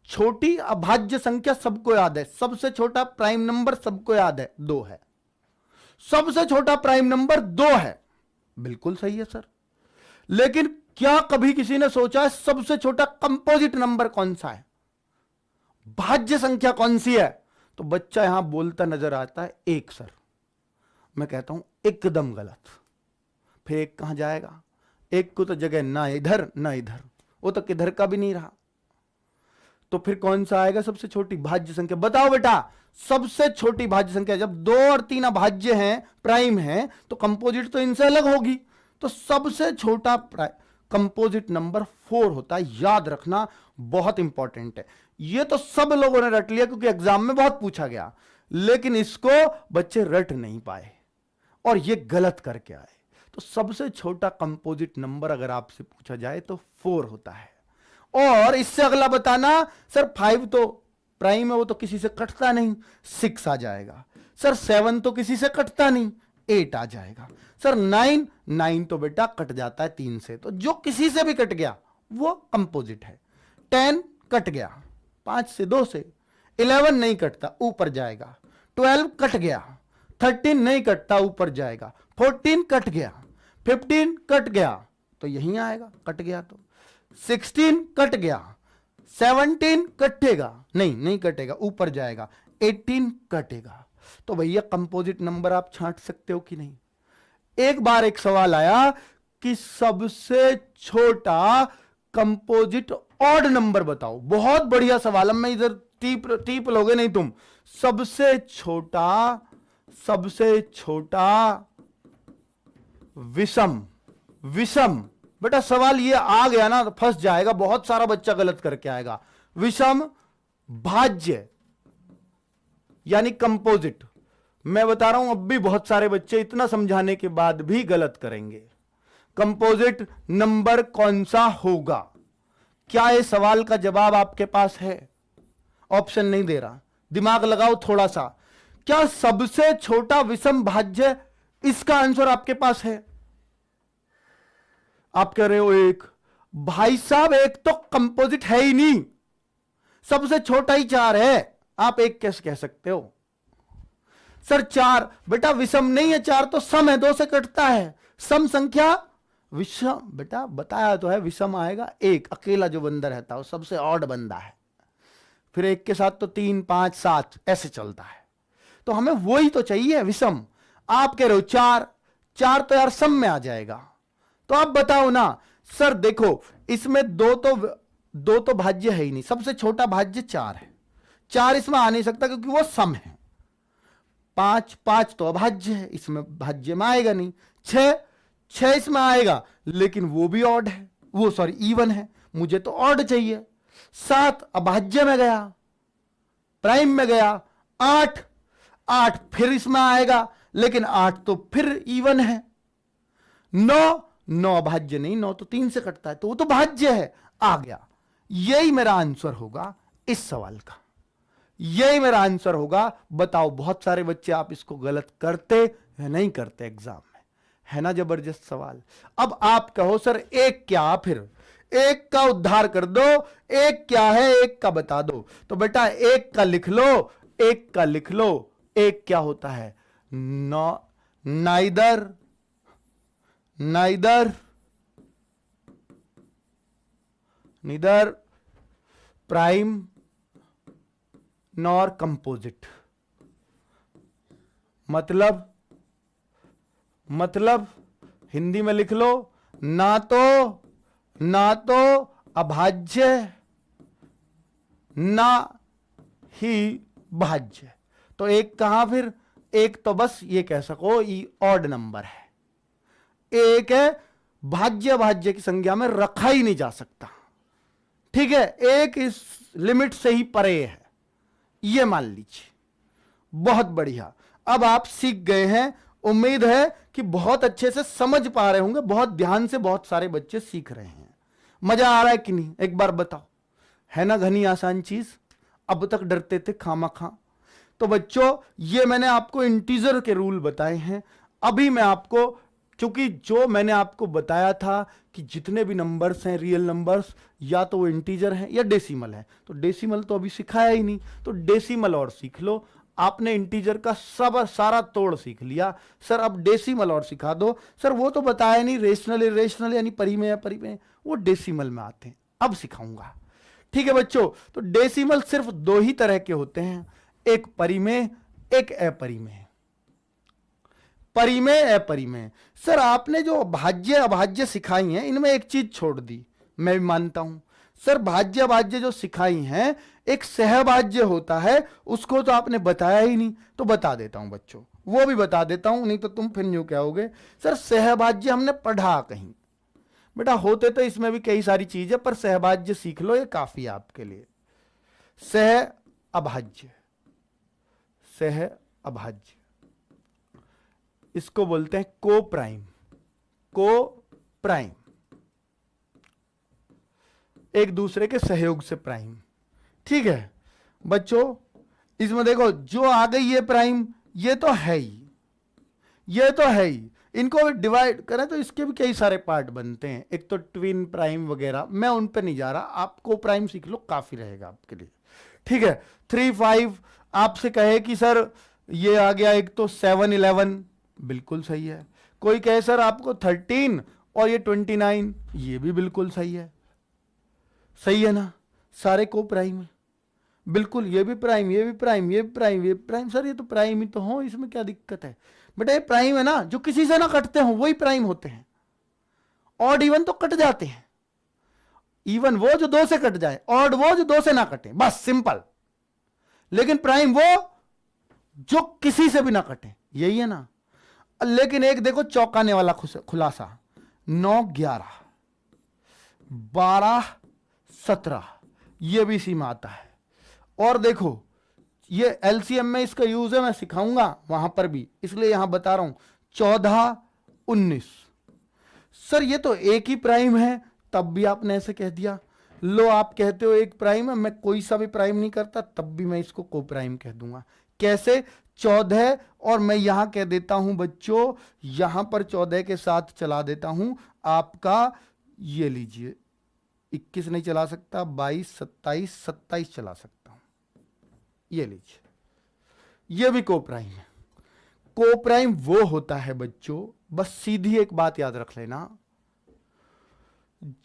छोटी अभाज्य संख्या सबको याद है, सबसे छोटा प्राइम नंबर सबको याद है, 2 है। सबसे छोटा प्राइम नंबर 2 है, बिल्कुल सही है सर। लेकिन क्या कभी किसी ने सोचा है सबसे छोटा कंपोजिट नंबर कौन सा है, भाज्य संख्या कौन सी है? तो बच्चा यहां बोलता नजर आता है 1 सर। मैं कहता हूं एकदम गलत। फिर 1 कहां जाएगा? 1 को तो जगह ना इधर ना इधर, वो तो किधर का भी नहीं रहा। तो फिर कौन सा आएगा सबसे छोटी भाज्य संख्या? बताओ बेटा, सबसे छोटी भाज्य संख्या जब 2 और 3 अभाज्य हैं, प्राइम हैं, तो कंपोजिट तो इनसे अलग होगी। तो सबसे छोटा कंपोजिट नंबर 4 होता है, याद रखना, बहुत इंपॉर्टेंट है। ये तो सब लोगों ने रट लिया क्योंकि एग्जाम में बहुत पूछा गया, लेकिन इसको बच्चे रट नहीं पाए और ये गलत करके आए। तो सबसे छोटा कंपोजिट नंबर अगर आपसे पूछा जाए तो 4 होता है। और इससे अगला बताना, सर 5 तो प्राइम है, वो तो किसी से कटता नहीं, 6 आ जाएगा। सर 7 तो किसी से कटता नहीं, 8 आ जाएगा। सर 9 तो बेटा कट जाता है 3 से, तो जो किसी से भी कट गया वो कंपोजिट है। 10 कट गया 5 से, 2 से। 11 नहीं कटता, ऊपर जाएगा। 12 कट गया। 13 नहीं कटता, ऊपर जाएगा। 14 कट गया। 15 कट गया, तो यहीं आएगा, कट गया तो। 16 कट गया। 17 कटेगा नहीं कटेगा, ऊपर जाएगा। 18 कटेगा। तो भैया कंपोजिट नंबर आप छांट सकते हो कि नहीं? एक बार एक सवाल आया कि सबसे छोटा कंपोजिट ऑड नंबर बताओ। बहुत बढ़िया सवाल, अब मैं इधर टीप लोगे नहीं तुम। सबसे छोटा विषम बेटा सवाल ये आ गया ना तो फंस जाएगा, बहुत सारा बच्चा गलत करके आएगा। विषम भाज्य यानी कंपोजिट। मैं बता रहा हूं अब भी बहुत सारे बच्चे इतना समझाने के बाद भी गलत करेंगे। कंपोजिट नंबर कौन सा होगा? क्या ये सवाल का जवाब आपके पास है? ऑप्शन नहीं दे रहा, दिमाग लगाओ थोड़ा सा। क्या सबसे छोटा विषम भाज्य इसका आंसर आपके पास है? आप कह रहे हो एक। भाई साहब एक तो कंपोजिट है ही नहीं, सबसे छोटा ही 4 है, आप एक कैसे कह सकते हो? सर 4 बेटा विषम नहीं है, 4 तो सम है, 2 से कटता है। सम संख्या विषम, बेटा बताया तो है विषम आएगा एक, अकेला जो बंदा रहता है वो सबसे ऑड बंदा है। फिर एक के साथ तो 3 5 7 ऐसे चलता है, तो हमें वही तो चाहिए विषम। आप कह रहे हो 4, 4 तो यार सम में आ जाएगा, तो आप बताओ ना। सर देखो इसमें दो तो भाज्य है ही नहीं, सबसे छोटा भाज्य 4 है, 4 इसमें आ नहीं सकता क्योंकि वो सम है। 5 तो अभाज्य है, इसमें भाज्य में आएगा नहीं। 6 इसमें आएगा लेकिन वो भी ऑड है, वो सॉरी इवन है, मुझे तो ऑड चाहिए। 7 अभाज्य में गया, प्राइम में गया। 8 फिर इसमें आएगा लेकिन 8 तो फिर इवन है। 9 अभाज्य नहीं, 9 तो 3 से कटता है, तो वो तो भाज्य है, आ गया। यही मेरा आंसर होगा इस सवाल का, यही मेरा आंसर होगा। बताओ बहुत सारे बच्चे आप इसको गलत करते या नहीं करते एग्जाम में, है ना जबरदस्त सवाल। अब आप कहो सर एक क्या, फिर एक का उद्धार कर दो, एक क्या है एक का बता दो। तो बेटा एक का लिख लो, एक का लिख लो। एक क्या होता है? Neither prime nor composite. मतलब हिंदी में लिख लो, ना तो अभाज्य ना ही भाज्य। तो एक कहां फिर? एक तो बस ये कह सको ये ऑड नंबर है, एक है भाज्य की संज्ञा में रखा ही नहीं जा सकता, ठीक है, एक इस लिमिट से ही परे है, ये मान लीजिए। बहुत बढ़िया, अब आप सीख गए हैं, उम्मीद है कि बहुत अच्छे से समझ पा रहे होंगे, बहुत ध्यान से बहुत सारे बच्चे सीख रहे हैं। मजा आ रहा है कि नहीं एक बार बताओ, है ना घनी आसान चीज? अब तक डरते थे खामा। तो बच्चों ये मैंने आपको इंटीजर के रूल बताए हैं। अभी मैं आपको, क्योंकि जो मैंने आपको बताया था कि जितने भी नंबर्स हैं रियल नंबर्स, या तो वो इंटीजर हैं या डेसिमल है, तो डेसिमल तो अभी सिखाया ही नहीं, तो डेसिमल और सीख लो। आपने इंटीजर का सारा तोड़ सीख लिया, सर अब डेसिमल और सिखा दो। सर वो तो बताया नहीं, रेशनल इरेशनल यानी परिमेय या परिमेय, वो डेसिमल में आते हैं, अब सिखाऊंगा। ठीक है बच्चों, तो डेसिमल सिर्फ 2 ही तरह के होते हैं, एक परिमेय एक अपरिमेय। परिमेय अपरिमेय। सर आपने जो भाज्य अभाज्य सिखाई हैं इनमें एक चीज छोड़ दी, मैं भी मानता हूं। सर भाज्य अभाज्य जो सिखाई हैं, एक सहभाज्य होता है, उसको तो आपने बताया ही नहीं, तो बता देता हूं बच्चों, वो भी बता देता हूं, नहीं तो तुम फिर न्यू कहोगे सर सहभाज्य हमने पढ़ा कहीं। बेटा होते तो इसमें भी कई सारी चीजें, पर सहभाज्य सीख लो, ये काफी है आपके लिए। सह अभाज्य इसको बोलते हैं को प्राइम, एक दूसरे के सहयोग से प्राइम। ठीक है बच्चों, इसमें देखो जो आ गई ये प्राइम, ये तो है ही, इनको डिवाइड करें तो इसके भी कई सारे पार्ट बनते हैं, एक तो ट्विन प्राइम वगैरह, मैं उन पे नहीं जा रहा, आपको प्राइम सीख लो काफी रहेगा आपके लिए। ठीक है 3 5 आपसे कहे कि सर ये आ गया, एक तो 7 11, बिल्कुल सही है। कोई कहे सर आपको 13 और ये 29, ये भी बिल्कुल सही है ना, सारे को प्राइम है, बिल्कुल ये भी प्राइम, ये भी प्राइम, ये भी प्राइम, ये भी प्राइम। सर ये तो प्राइम ही तो हो, इसमें क्या दिक्कत है? बेटा ये प्राइम है ना, जो किसी से ना कटते हो वही प्राइम होते हैं। ऑड इवन तो कट जाते हैं, इवन वो जो 2 से कट जाए, ऑड वो जो 2 से ना कटे, बस सिंपल। लेकिन प्राइम वो जो किसी से भी ना कटे, यही है ना। लेकिन एक देखो चौंकाने वाला खुलासा, 9 11 12 17, ये भी इसी में आता है। और देखो ये एलसीएम में इसका यूज है, मैं सिखाऊंगा वहां पर भी, इसलिए यहां बता रहा हूं। 14 19, सर ये तो एक ही प्राइम है, तब भी आपने ऐसे कह दिया। लो आप कहते हो एक प्राइम है, मैं कोई सा भी प्राइम नहीं करता, तब भी मैं इसको को प्राइम कह दूंगा। कैसे? 14 और मैं यहां कह देता हूं बच्चों, यहां पर 14 के साथ चला देता हूं आपका, ये लीजिए 21 नहीं चला सकता, 22, 27, 27 चला सकता हूं, ये लीजिए, ये भी को प्राइम है। को प्राइम वो होता है बच्चों, बस सीधी एक बात याद रख लेना,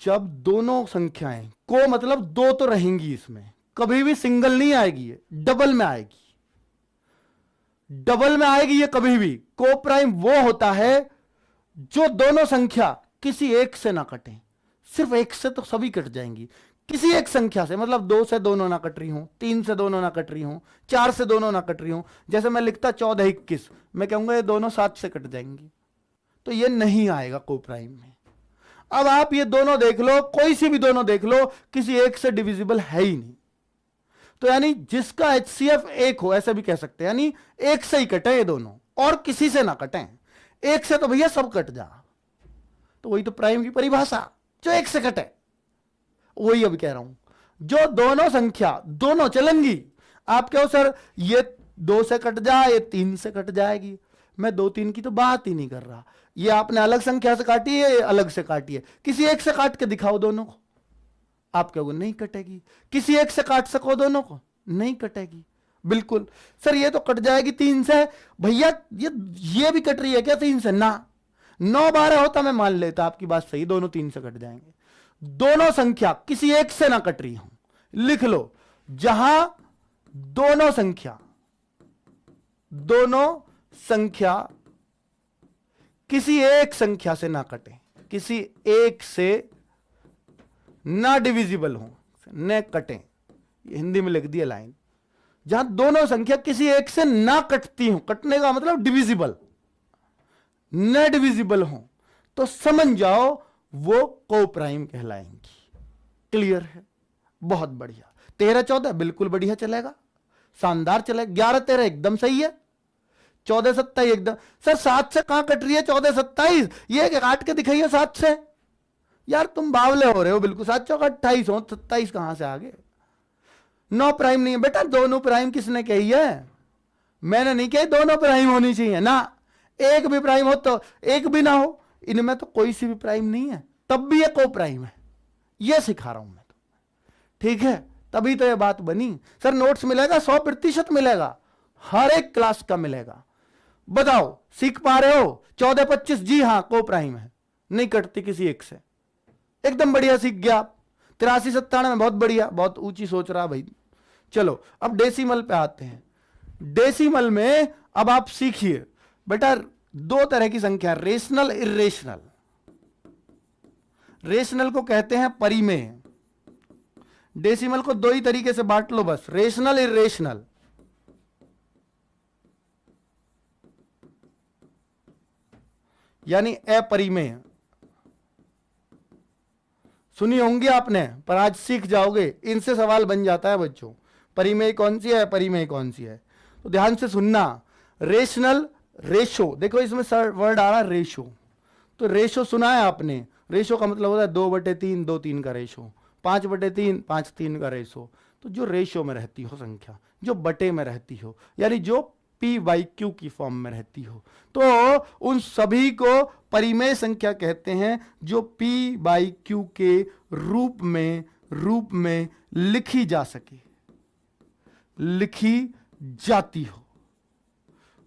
जब दोनों संख्याएं, को मतलब दो तो रहेंगी इसमें, कभी भी सिंगल नहीं आएगी, ये डबल में आएगी, डबल में आएगी ये कभी भी। को प्राइम वो होता है जो दोनों संख्या किसी एक से ना कटें, सिर्फ एक से तो सभी कट जाएंगी, किसी एक संख्या से, मतलब 2 से दोनों ना कट रही हो, 3 से दोनों ना कट रही हो, 4 से दोनों ना कट रही हो। जैसे मैं लिखता 14, 21, मैं कहूंगा ये दोनों 7 से कट जाएंगी, तो ये नहीं आएगा को प्राइम में। अब आप ये दोनों देख लो, कोई सी भी दोनों देख लो, किसी एक से डिविजिबल है ही नहीं, तो यानी जिसका HCF एक हो, ऐसे भी कह सकते हैं, यानी एक से ही कटे ये दोनों और किसी से ना कटें, एक से तो भैया सब कट जा, तो वही तो प्राइम की परिभाषा, जो एक से कटे, वही अभी कह रहा हूं, जो दोनों संख्या दोनों चलेंगी। आप कहो सर ये 2 से कट जाए, ये 3 से कट जाएगी, मैं 2, 3 की तो बात ही नहीं कर रहा, ये आपने अलग संख्या से काटी है, अलग से काटी है, किसी एक से काट के दिखाओ दोनों को, आप कहोगे नहीं कटेगी। किसी एक से काट सको दोनों को, नहीं कटेगी, बिल्कुल। सर ये तो कट जाएगी 3 से, भैया ये भी कट रही है क्या 3 से? ना, 9, 12 होता मैं मान लेता, आपकी बात सही, दोनों 3 से कट जाएंगे। दोनों संख्या किसी एक से ना कट रही हो, लिख लो, जहां दोनों संख्या किसी एक संख्या से ना कटे, किसी एक से ना डिविजिबल हो, न कटें, ये हिंदी में लिख दिया लाइन, जहां दोनों संख्या किसी एक से ना कटती हो, कटने का मतलब डिविजिबल, न डिविजिबल हो, तो समझ जाओ वो को प्राइम कहलाएंगी। क्लियर है? बहुत बढ़िया। 13, 14 बिल्कुल बढ़िया चलेगा, शानदार चलेगा। 11, 13 एकदम सही है। 14, 27 एकदम। सर 7 से कहां कट रही है 14, 27? ये काट के दिखाइए 7 से। यार तुम बावले हो रहे हो बिल्कुल। 7 चौका 28 हो, 27 कहां से आ गए? 9 प्राइम नहीं है बेटा, दोनों प्राइम किसने कही है? मैंने नहीं कही दोनों प्राइम होनी चाहिए ना, एक भी प्राइम हो तो एक भी ना हो, इनमें तो कोई सी भी प्राइम नहीं है, तब भी ये को प्राइम है, ये सिखा रहा हूं मैं तो, ठीक है? तभी तो ये बात बनी। सर नोट्स मिलेगा 100% मिलेगा, हर एक क्लास का मिलेगा। बताओ सीख पा रहे हो? 14, 25 जी हाँ को प्राइम है, नहीं कटती किसी एक से, एकदम बढ़िया सीख गया आप। 83, 97 बहुत बढ़िया, बहुत ऊंची सोच रहा भाई। चलो अब डेसिमल पे आते हैं। डेसिमल में अब आप सीखिए बेटा, 2 तरह की संख्या, रेशनल, इरेशनल। रेशनल को कहते हैं परिमेय, डेसिमल को 2 ही तरीके से बांट लो बस, रेशनल, इरेशनल। यानी अपरिमेय, सुनी होंगी आपने, पर आज सीख जाओगे, इनसे सवाल बन जाता है बच्चों, परिमेय कौन सी है, परिमेय कौन सी है, तो ध्यान से सुनना। रेशनल, रेशो, देखो इसमें वर्ड आ रहा है रेशो, तो रेशो सुना है आपने? रेशो का मतलब होता है 2/3, 2/3 का रेशो, 5/3, 5/3 का रेशो। तो जो रेशो में रहती हो संख्या, जो बटे में रहती हो, यानी जो P/Q की फॉर्म में रहती हो, तो उन सभी को परिमेय संख्या कहते हैं, जो P/Q के रूप में लिखी जा सके, लिखी जाती हो,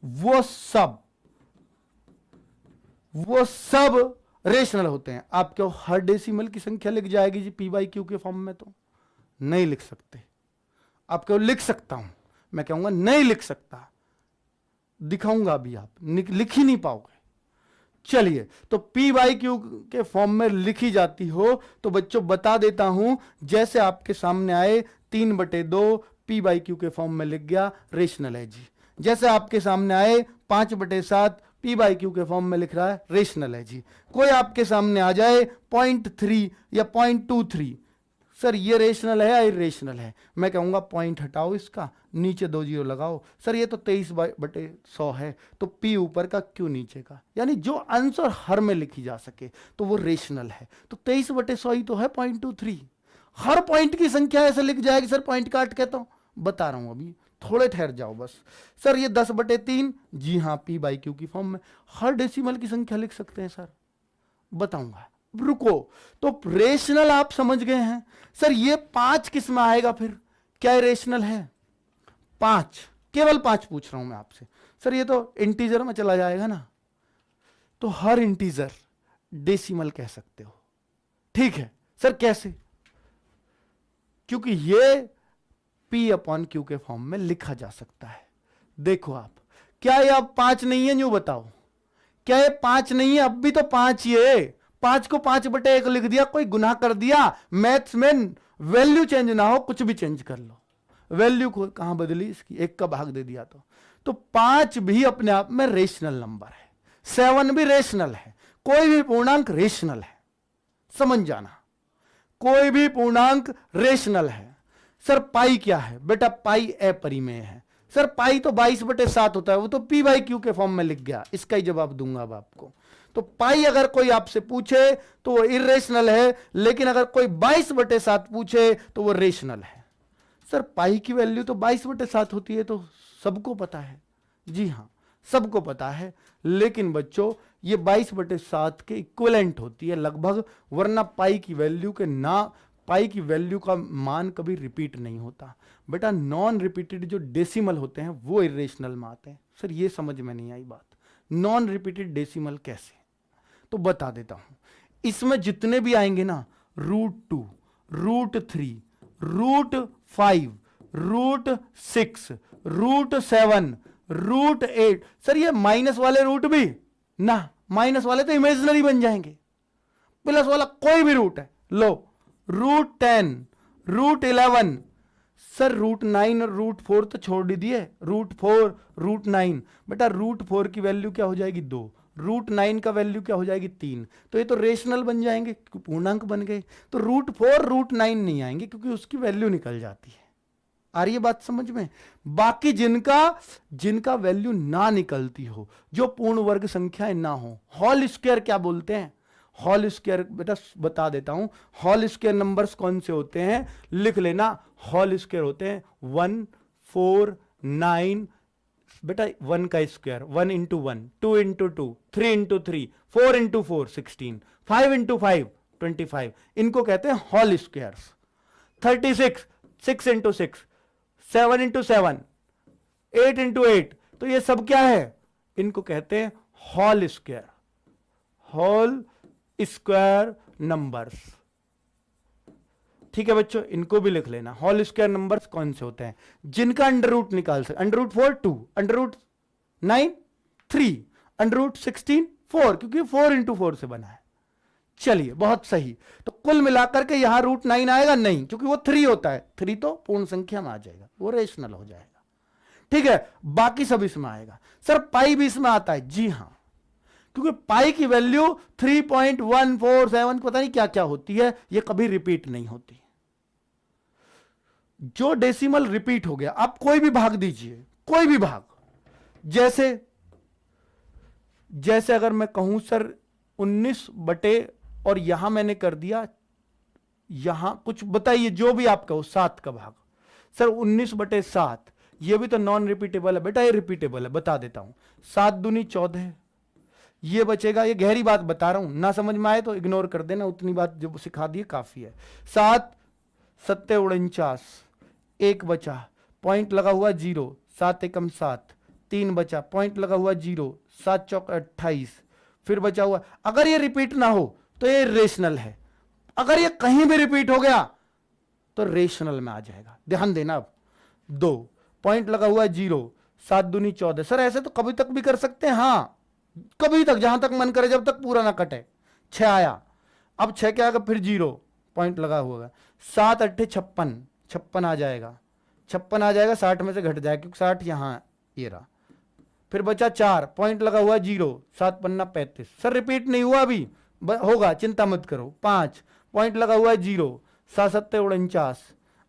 वो सब रेशनल होते हैं। आपके हर डेसिमल की संख्या लिख जाएगी जी P/Q के फॉर्म में? तो नहीं लिख सकते। आपको लिख सकता हूं, मैं कहूंगा नहीं लिख सकता, दिखाऊंगा अभी, आप लिख ही नहीं पाओगे। चलिए, तो P/Q के फॉर्म में लिखी जाती हो, तो बच्चों बता देता हूं, जैसे आपके सामने आए 3/2 P/Q के फॉर्म में लिख गया, रेशनल है जी। जैसे आपके सामने आए 5/7 P/Q के फॉर्म में लिख रहा है, रेशनल है जी। कोई आपके सामने आ जाए 0.3 या 0.23, सर ये रेशनल है या इरेशनल है? मैं कहूंगा पॉइंट हटाओ इसका, नीचे 2 जीरो लगाओ। सर ये तो 23/100 है, तो P ऊपर का Q नीचे का, यानी जो आंसर हर में लिखी जा सके तो वो रेशनल है। तो 23/100 ही तो है 0.23, हर पॉइंट की संख्या ऐसे लिख जाएगी सर, पॉइंट काट के तो बता रहा हूं अभी, थोड़े ठहर जाओ बस। सर ये 10/3, जी हाँ P/Q की फॉर्म में हर डेसिमल की संख्या लिख सकते हैं सर, बताऊंगा, रुको। तो रेशनल आप समझ गए हैं। सर ये 5 किस में आएगा फिर, क्या रेशनल है? 5, केवल 5 पूछ रहा हूं मैं आपसे। सर ये तो इंटीजर में चला जाएगा ना, तो हर इंटीजर डेसिमल कह सकते हो, ठीक है सर। कैसे? क्योंकि ये P/Q के फॉर्म में लिखा जा सकता है। देखो आप, क्या ये अब 5 नहीं है? न्यू बताओ, क्या ये 5 नहीं है? अब भी तो 5 ही है। 5 को 5/1 लिख दिया, कोई गुनाह कर दिया? मैथ्स में वैल्यू चेंज ना हो, कुछ भी चेंज कर लो, वैल्यू को कहां बदली इसकी, 1 का भाग दे दिया तो 5 भी अपने आप में रेशनल नंबर है, 7 भी रेशनल है, कोई भी पूर्णांक रेशनल है, समझ जाना, कोई भी पूर्णांक रेशनल है। सर पाई क्या है बेटा? पाई अपरिमेय है। सर पाई तो 22/7 होता है, वो तो P/Q के फॉर्म में लिख गया, इसका ही जवाब दूंगा अब आपको। तो पाई अगर कोई आपसे पूछे तो वो इरेशनल है, लेकिन अगर कोई 22/7 पूछे तो वो रेशनल है। सर पाई की वैल्यू तो 22/7 होती है, तो सबको पता है, जी हाँ सबको पता है, लेकिन बच्चों ये 22/7 के इक्विवेलेंट होती है लगभग, वरना पाई की वैल्यू के ना, पाई की वैल्यू का मान कभी रिपीट नहीं होता बेटा। नॉन रिपीटेड जो डेसिमल होते हैं वो इरेशनल में आते हैं। सर ये समझ में नहीं आई बात, नॉन रिपीटेड डेसिमल कैसे? तो बता देता हूं, इसमें जितने भी आएंगे ना, √2, √3, √5, √6, √7, √8, सर ये माइनस वाले रूट भी ना, माइनस वाले तो इमेजिनरी बन जाएंगे, प्लस वाला कोई भी रूट है लो, √10, √11, सर √9 और √4 तो छोड़ दीजिए, √4, √9, बेटा √4 की वैल्यू क्या हो जाएगी? 2, √9 का वैल्यू क्या हो जाएगी? 3, तो ये तो रेशनल बन जाएंगे, पूर्णांक बन गए। तो √4, √9 नहीं आएंगे क्योंकि उसकी वैल्यू निकल जाती है। आ रही है बात समझ में? बाकी जिनका वैल्यू ना निकलती हो, जो पूर्ण वर्ग संख्याएं ना हो, होल स्क्वायर क्या बोलते हैं? होल स्क्वायर बेटा बता देता हूं, होल स्क्वायर नंबर्स कौन से होते हैं, लिख लेना। होल स्क्वायर होते हैं 1, 4, 9, बेटा 1 का स्क्वायर 1 × 1, 2 × 2, 3 × 3, 4 × 4 16, 5 × 5 25, इनको कहते हैं होल स्क्वायर्स। 36 6 × 6, 7 × 7, 8 × 8, तो ये सब क्या है? इनको कहते हैं whole square, whole square numbers, ठीक है बच्चों, इनको भी लिख लेना। होल स्क्वायर नंबर्स कौन से होते हैं? जिनका अंडर रूट निकाल सकते, √4 2, √9 3, √16 4, क्योंकि 4 × 4 से बना है। चलिए बहुत सही। तो कुल मिलाकर के यहां √9 आएगा नहीं, क्योंकि वो 3 होता है, 3 तो पूर्ण संख्या में आ जाएगा, वो रेशनल हो जाएगा, ठीक है। बाकी सब इसमें आएगा। सर पाई भी इसमें आता है, जी हां, क्योंकि पाई की वैल्यू 3.147 पता नहीं क्या क्या होती है, ये कभी रिपीट नहीं होती। जो डेसिमल रिपीट हो गया, आप कोई भी भाग दीजिए, कोई भी भाग, जैसे अगर मैं कहूं सर 19 बटे, और यहां मैंने कर दिया, यहां कुछ बताइए जो भी आप कहो, 7 का भाग, सर 19/7, ये भी तो नॉन रिपीटेबल है बेटा, ये रिपीटेबल है, बता देता हूं। 7 दूनी 14, ये बचेगा, ये गहरी बात बता रहा हूं, ना समझ में आए तो इग्नोर कर देना, उतनी बात जो सिखा दी काफी है। 7 7 49, 1 बचा, पॉइंट लगा हुआ 0, 7 एकम 7, 3 बचा, पॉइंट लगा हुआ 0, 7 चौक 28, फिर बचा हुआ, अगर ये रिपीट ना हो तो ये रेशनल है, अगर ये कहीं भी रिपीट हो गया तो रेशनल में आ जाएगा, ध्यान देना। अब 2 पॉइंट लगा हुआ 0, 7 दूनी 14, सर ऐसे तो कभी तक भी कर सकते हैं, हां कभी तक, जहां तक मन करे, जब तक पूरा ना कटे। 6 आया, अब 6 क्या आएगा, फिर 0 पॉइंट लगा हुआ, 7 8 56, 56 आ जाएगा, 56 आ जाएगा, 60 में से घट जाएगा क्योंकि 60 यहां ये रहा, फिर बचा 4 पॉइंट लगा हुआ 0, 7 पन्ना 35, सर रिपीट नहीं हुआ अभी, होगा चिंता मत करो। 5 पॉइंट लगा हुआ 0, 7 7 49,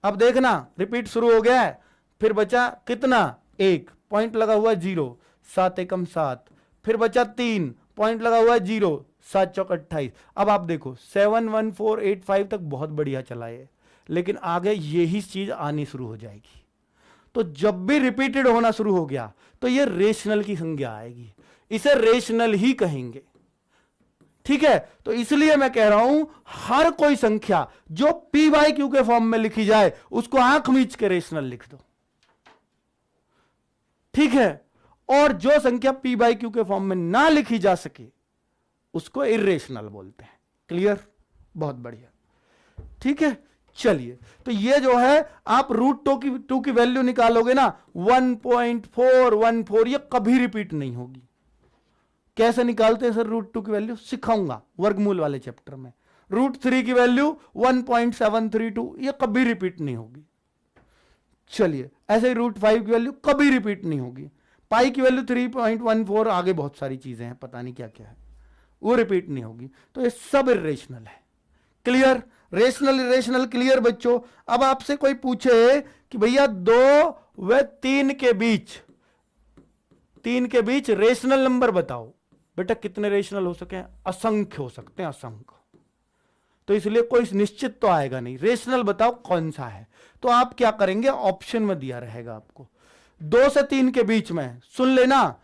अब देखना रिपीट शुरू हो गया है, फिर बचा कितना, 1 पॉइंट लगा हुआ 0, 7 एकम 7, फिर बचा 3 पॉइंट लगा हुआ 0, 7 चौक 28। अब आप देखो 7 1 4 8 5 तक बहुत बढ़िया चला है, लेकिन आगे यही चीज आनी शुरू हो जाएगी। तो जब भी रिपीटेड होना शुरू हो गया तो ये रेशनल की संज्ञा आएगी, इसे रेशनल ही कहेंगे। ठीक है, तो इसलिए मैं कह रहा हूं हर कोई संख्या जो पी बाई क्यू के फॉर्म में लिखी जाए उसको आंख मीच के रेशनल लिख दो। ठीक है, और जो संख्या पी बाई क्यू के फॉर्म में ना लिखी जा सके उसको इर्रेशनल बोलते हैं। क्लियर? बहुत बढ़िया। ठीक है, चलिए, तो ये जो है आप √2 की वैल्यू निकालोगे ना 1.414, ये कभी रिपीट नहीं होगी। कैसे निकालते हैं सर √2 की वैल्यू? सिखाऊंगा वर्गमूल वाले चैप्टर में। √3 की वैल्यू 1.732, ये कभी रिपीट नहीं होगी। चलिए, ऐसे ही √5 की वैल्यू कभी रिपीट नहीं होगी। पाई की वैल्यू 3.14, आगे बहुत सारी चीजें हैं, पता नहीं क्या क्या है, वो रिपीट नहीं होगी। तो ये सब इर्रेशनल है। क्लियर? रेशनल इरेशनल क्लियर बच्चों? अब आपसे कोई पूछे कि भैया 2 व 3 के बीच रेशनल नंबर बताओ, बेटा कितने रेशनल हो सके? असंख्य हो सकते हैं, असंख्य। तो इसलिए कोई निश्चित तो आएगा नहीं, रेशनल बताओ कौन सा है। तो आप क्या करेंगे, ऑप्शन में दिया रहेगा आपको 2 से 3 के बीच में, सुन लेना,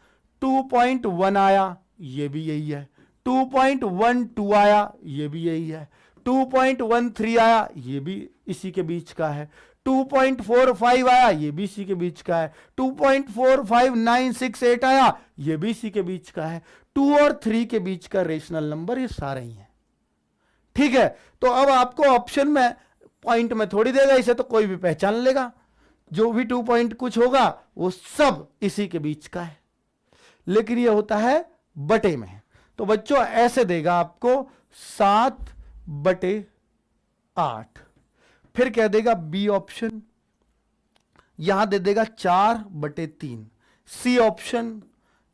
2.1 आया, ये भी यही है। 2.12 आया, ये भी यही है। 2.13 आया, ये भी इसी के बीच का है। 2.45 आया, ये भी इसी के बीच का है। 2.45968 आया, ये भी इसी के बीच का है। 2 और 3 के बीच का रेशनल नंबर ये सारे ही हैं। ठीक है, तो अब आपको ऑप्शन में पॉइंट में थोड़ी देगा, इसे तो कोई भी पहचान लेगा। जो भी 2 पॉइंट कुछ होगा वो सब इसी के बीच का है, लेकिन ये होता है बटे में। तो बच्चों ऐसे देगा आपको 7/8। फिर कह देगा बी ऑप्शन, यहां दे देगा 4/3। सी ऑप्शन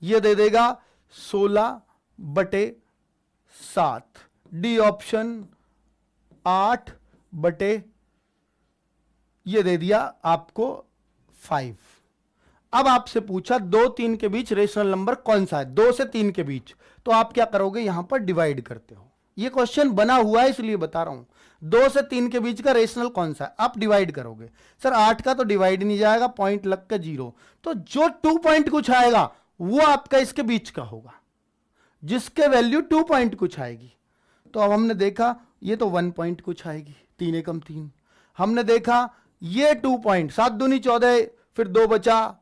ये दे देगा 16/7। डी ऑप्शन 8/ ये दे दिया आपको 5। अब आपसे पूछा 2-3 के बीच रेशनल नंबर कौन सा है, 2 से 3 के बीच, तो आप क्या करोगे, यहां पर डिवाइड करते हो। ये क्वेश्चन बना हुआ है इसलिए बता रहा हूं। 2 से 3 के बीच का रेशनल कौन सा है, आप डिवाइड करोगे। सर 8 का तो डिवाइड नहीं जाएगा, पॉइंट लग के 0, तो जो 2 पॉइंट कुछ आएगा वो आपका इसके बीच का होगा, जिसके वैल्यू 2 पॉइंट कुछ आएगी। तो अब हमने देखा ये तो 1 पॉइंट कुछ आएगी, 3 एकम 3। हमने देखा ये 2 पॉइंट, 7 दूनी 14, फिर 2 बचा,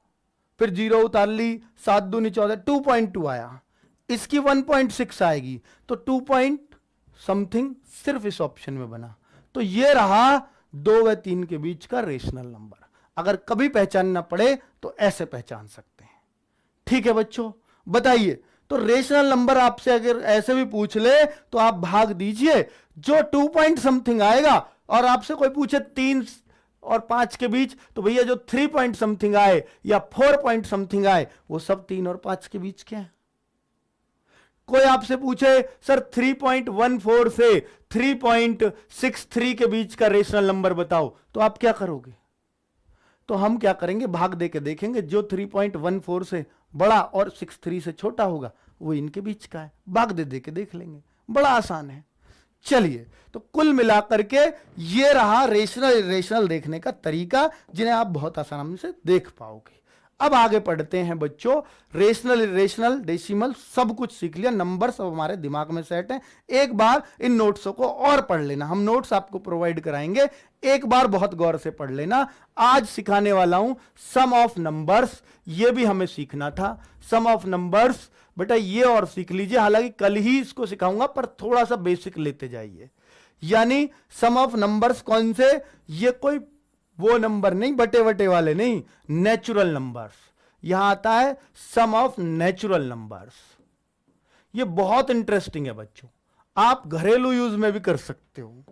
फिर 0 उतार ली, 7 दूनी 14, 2.2 आया। इसकी 1.6 आएगी, तो 2 पॉइंट समथिंग सिर्फ इस ऑप्शन में बना। तो ये रहा 2 व 3 के बीच का रेशनल नंबर। अगर कभी पहचानना पड़े तो ऐसे पहचान सकते हैं। ठीक है बच्चों, बताइए। तो रेशनल नंबर आपसे अगर ऐसे भी पूछ ले तो आप भाग दीजिए, जो 2 पॉइंट समथिंग आएगा, और आपसे कोई पूछे 3 और 5 के बीच, तो भैया जो 3 पॉइंट समथिंग आए या 4 पॉइंट समथिंग आए वो सब 3 और 5 के बीच के हैं। कोई आपसे पूछे सर 3.14 से 3.63 के बीच का रेशनल नंबर बताओ, तो आप क्या करोगे? तो हम क्या करेंगे, भाग दे के देखेंगे, जो 3.14 से बड़ा और 63 से छोटा होगा वो इनके बीच का है, भाग दे के देख लेंगे, बड़ा आसान है। चलिए, तो कुल मिलाकर के ये रहा रेशनल इरेशनल देखने का तरीका, जिन्हें आप बहुत आसानी से देख पाओगे। अब आगे पढ़ते हैं बच्चों, रेशनल इरेशनल डेसिमल सब कुछ सीख लिया, नंबर सब हमारे दिमाग में सेट हैं। एक बार इन नोट्सों को और पढ़ लेना, हम नोट्स आपको प्रोवाइड कराएंगे, एक बार बहुत गौर से पढ़ लेना। आज सिखाने वाला हूं सम ऑफ नंबर्स, ये भी हमें सीखना था, सम ऑफ नंबर्स। बेटा ये और सीख लीजिए, हालांकि कल ही इसको सिखाऊंगा, पर थोड़ा सा बेसिक लेते जाइए। यानी सम ऑफ नंबर्स कौन से, ये कोई वो नंबर नहीं, बटे बटे वाले नहीं, नेचुरल नंबर्स। यहां आता है सम ऑफ नेचुरल नंबर्स। ये बहुत इंटरेस्टिंग है बच्चों, आप घरेलू यूज में भी कर सकते हो।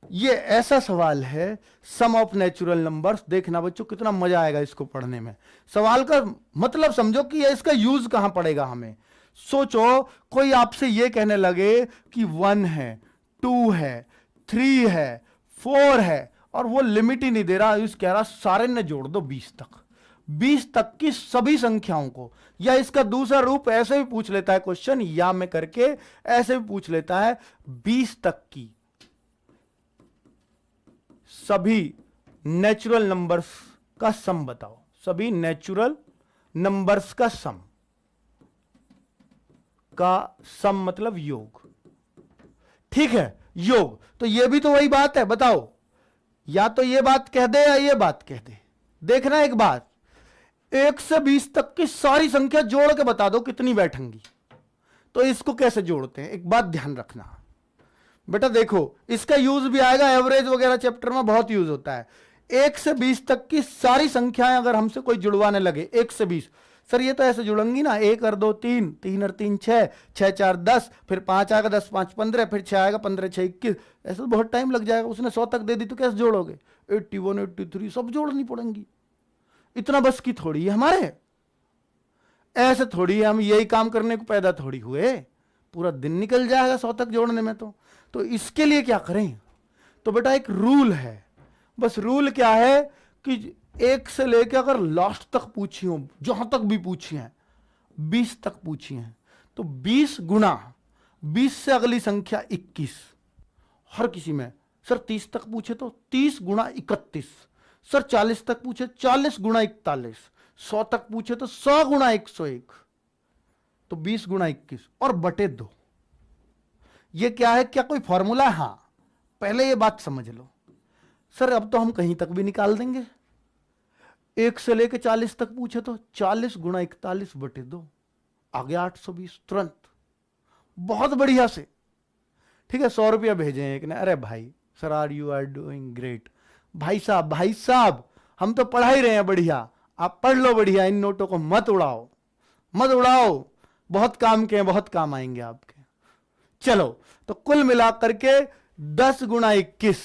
ये ऐसा सवाल है सम ऑफ नेचुरल नंबर्स, देखना बच्चों कितना मजा आएगा इसको पढ़ने में। सवाल का मतलब समझो कि इसका यूज कहां पड़ेगा हमें। सोचो कोई आपसे ये कहने लगे कि 1 है, 2 है, 3 है, 4 है, और वो लिमिट ही नहीं दे रहा, इस कह रहा सारे ने जोड़ दो 20 तक, 20 तक की सभी संख्याओं को। या इसका दूसरा रूप ऐसे भी पूछ लेता है क्वेश्चन, या में करके ऐसे भी पूछ लेता है 20 तक की सभी नेचुरल नंबर्स का सम बताओ। सभी नेचुरल नंबर्स का सम मतलब योग। ठीक है, योग। तो ये भी तो वही बात है, बताओ, या तो ये बात कह दे या ये बात कह दे। देखना एक बात, 1 से 20 तक की सारी संख्या जोड़ के बता दो कितनी बैठेंगी। तो इसको कैसे जोड़ते हैं, एक बात ध्यान रखना बेटा। देखो, इसका यूज भी आएगा, एवरेज वगैरह चैप्टर में बहुत यूज होता है। 1 से 20 तक की सारी संख्याएं अगर हमसे कोई जुड़वाने लगे, 1 से 20, सर ये तो ऐसे जुड़ेंगी ना, 1 और 2 3, 3 और 3 6, 6 4 10, फिर 5 आएगा, 10 5 15, फिर 6 आएगा, 15 6 21, ऐसे तो बहुत टाइम लग जाएगा। उसने 100 तक दे दी तो कैसे जोड़ोगे? 81 83 सब जोड़नी पड़ेंगी। इतना बस की थोड़ी है हमारे, ऐसे थोड़ी है, हम यही काम करने को पैदा थोड़ी हुए, पूरा दिन निकल जाएगा 100 तक जोड़ने में। तो इसके लिए क्या करें? तो बेटा एक रूल है, बस रूल क्या है कि 1 से लेकर अगर लास्ट तक पूछी हो, जहां तक भी पूछी है, 20 तक पूछी है, तो 20 गुना 20 से अगली संख्या 21। हर किसी में सर 30 तक पूछे तो 30 गुना 31, सर 40 तक पूछे 40 गुना 41, 100 तक पूछे तो 100 गुना 101, तो 20 गुना 21 और बटे 2। ये क्या है, क्या कोई फॉर्मूला है? हाँ, पहले ये बात समझ लो। सर अब तो हम कहीं तक भी निकाल देंगे। 1 से लेके 40 तक पूछे तो 40 गुना 41 बटे 2 आ गया 820 तुरंत, बहुत बढ़िया से। ठीक है, 100 रुपया भेजे एक ने, अरे भाई sir you are doing great. भाई साहब हम तो पढ़ा ही रहे हैं बढ़िया, आप पढ़ लो बढ़िया, इन नोटों को मत उड़ाओ, बहुत काम के हैं, बहुत काम आएंगे आपके। चलो, तो कुल मिलाकर के 10 गुना 21,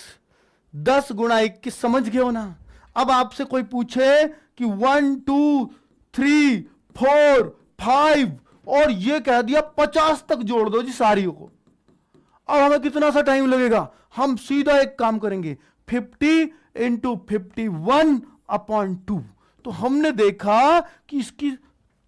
10 गुना 21 समझ गए हो ना? अब आपसे कोई पूछे कि 1 2 3 4 5 और ये कह दिया 50 तक जोड़ दो जी सारियों को, अब हमें कितना सा टाइम लगेगा? हम सीधा एक काम करेंगे, 50 इंटू 51/2। तो हमने देखा कि इसकी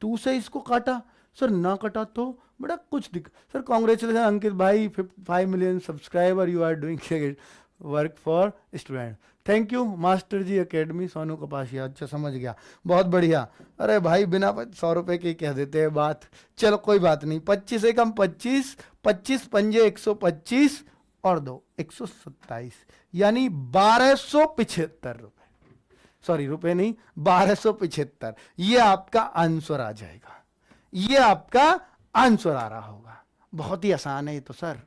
2 से इसको काटा, सर ना कटा तो बड़ा कुछ सर कांग्रेचुलेशन अंकित भाई, 5 million subscriber, you are doing work for student. Thank you master ji academy Sonu Kapasia. अच्छा समझ गया, बहुत बढ़िया। अरे भाई बिना 100 रुपए के कह देते हैं बात। चलो कोई बात नहीं, 25 एकम 25, 25 पंजे 125 और 2 127, यानी 1275 रुपए। सॉरी रुपए नहीं, 1275। ये आपका आंसर आ जाएगा, ये आपका आंसर आ रहा होगा। बहुत ही आसान है ये तो सर।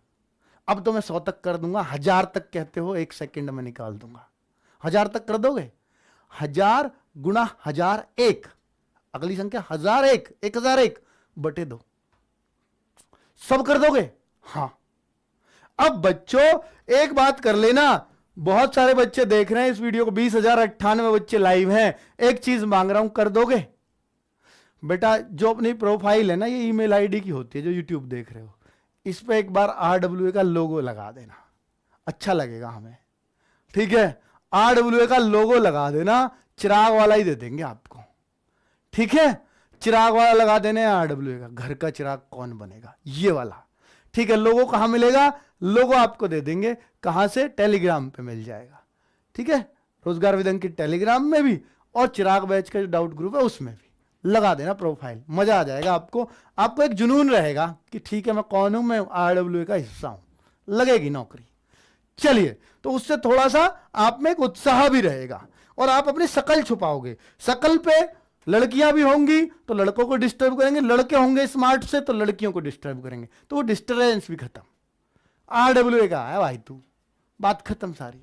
अब तो मैं 100 तक कर दूंगा, 1000 तक कहते हो 1 सेकंड में निकाल दूंगा। 1000 तक कर दोगे? 1000 गुना 1001, अगली संख्या 1001, 1001 बटे 2, सब कर दोगे? हाँ। अब बच्चों एक बात कर लेना, बहुत सारे बच्चे देख रहे हैं इस वीडियो को, 20,098 बच्चे लाइव हैं। एक चीज मांग रहा हूं, कर दोगे? बेटा जो अपनी प्रोफाइल है ना, ये ईमेल आईडी की होती है जो यूट्यूब देख रहे हो, इस पे एक बार RWA का लोगो लगा देना, अच्छा लगेगा हमें। ठीक है, RWA का लोगो लगा देना, चिराग वाला ही दे देंगे आपको। ठीक है, चिराग वाला लगा देने RWA का, घर का चिराग कौन बनेगा, ये वाला। ठीक है, लोगो कहां मिलेगा? लोगो आपको दे देंगे, कहां से? टेलीग्राम पे मिल जाएगा। ठीक है, रोजगार विदंग की टेलीग्राम में भी, और चिराग बैच का जो डाउट ग्रुप है उसमें भी लगा देना प्रोफाइल, मजा आ जाएगा आपको। आपको एक जुनून रहेगा कि ठीक है मैं कौन हूं, मैं RWA का हिस्सा हूं, लगेगी नौकरी। चलिए, तो उससे थोड़ा सा आप में एक उत्साह भी रहेगा, और आप अपनी शकल छुपाओगे। शकल पे लड़कियां भी होंगी तो लड़कों को डिस्टर्ब करेंगे, लड़के होंगे स्मार्ट से तो लड़कियों को डिस्टर्ब करेंगे, तो वो डिस्टर्बेंस भी खत्म। RWA का है भाई तू, बात खत्म सारी।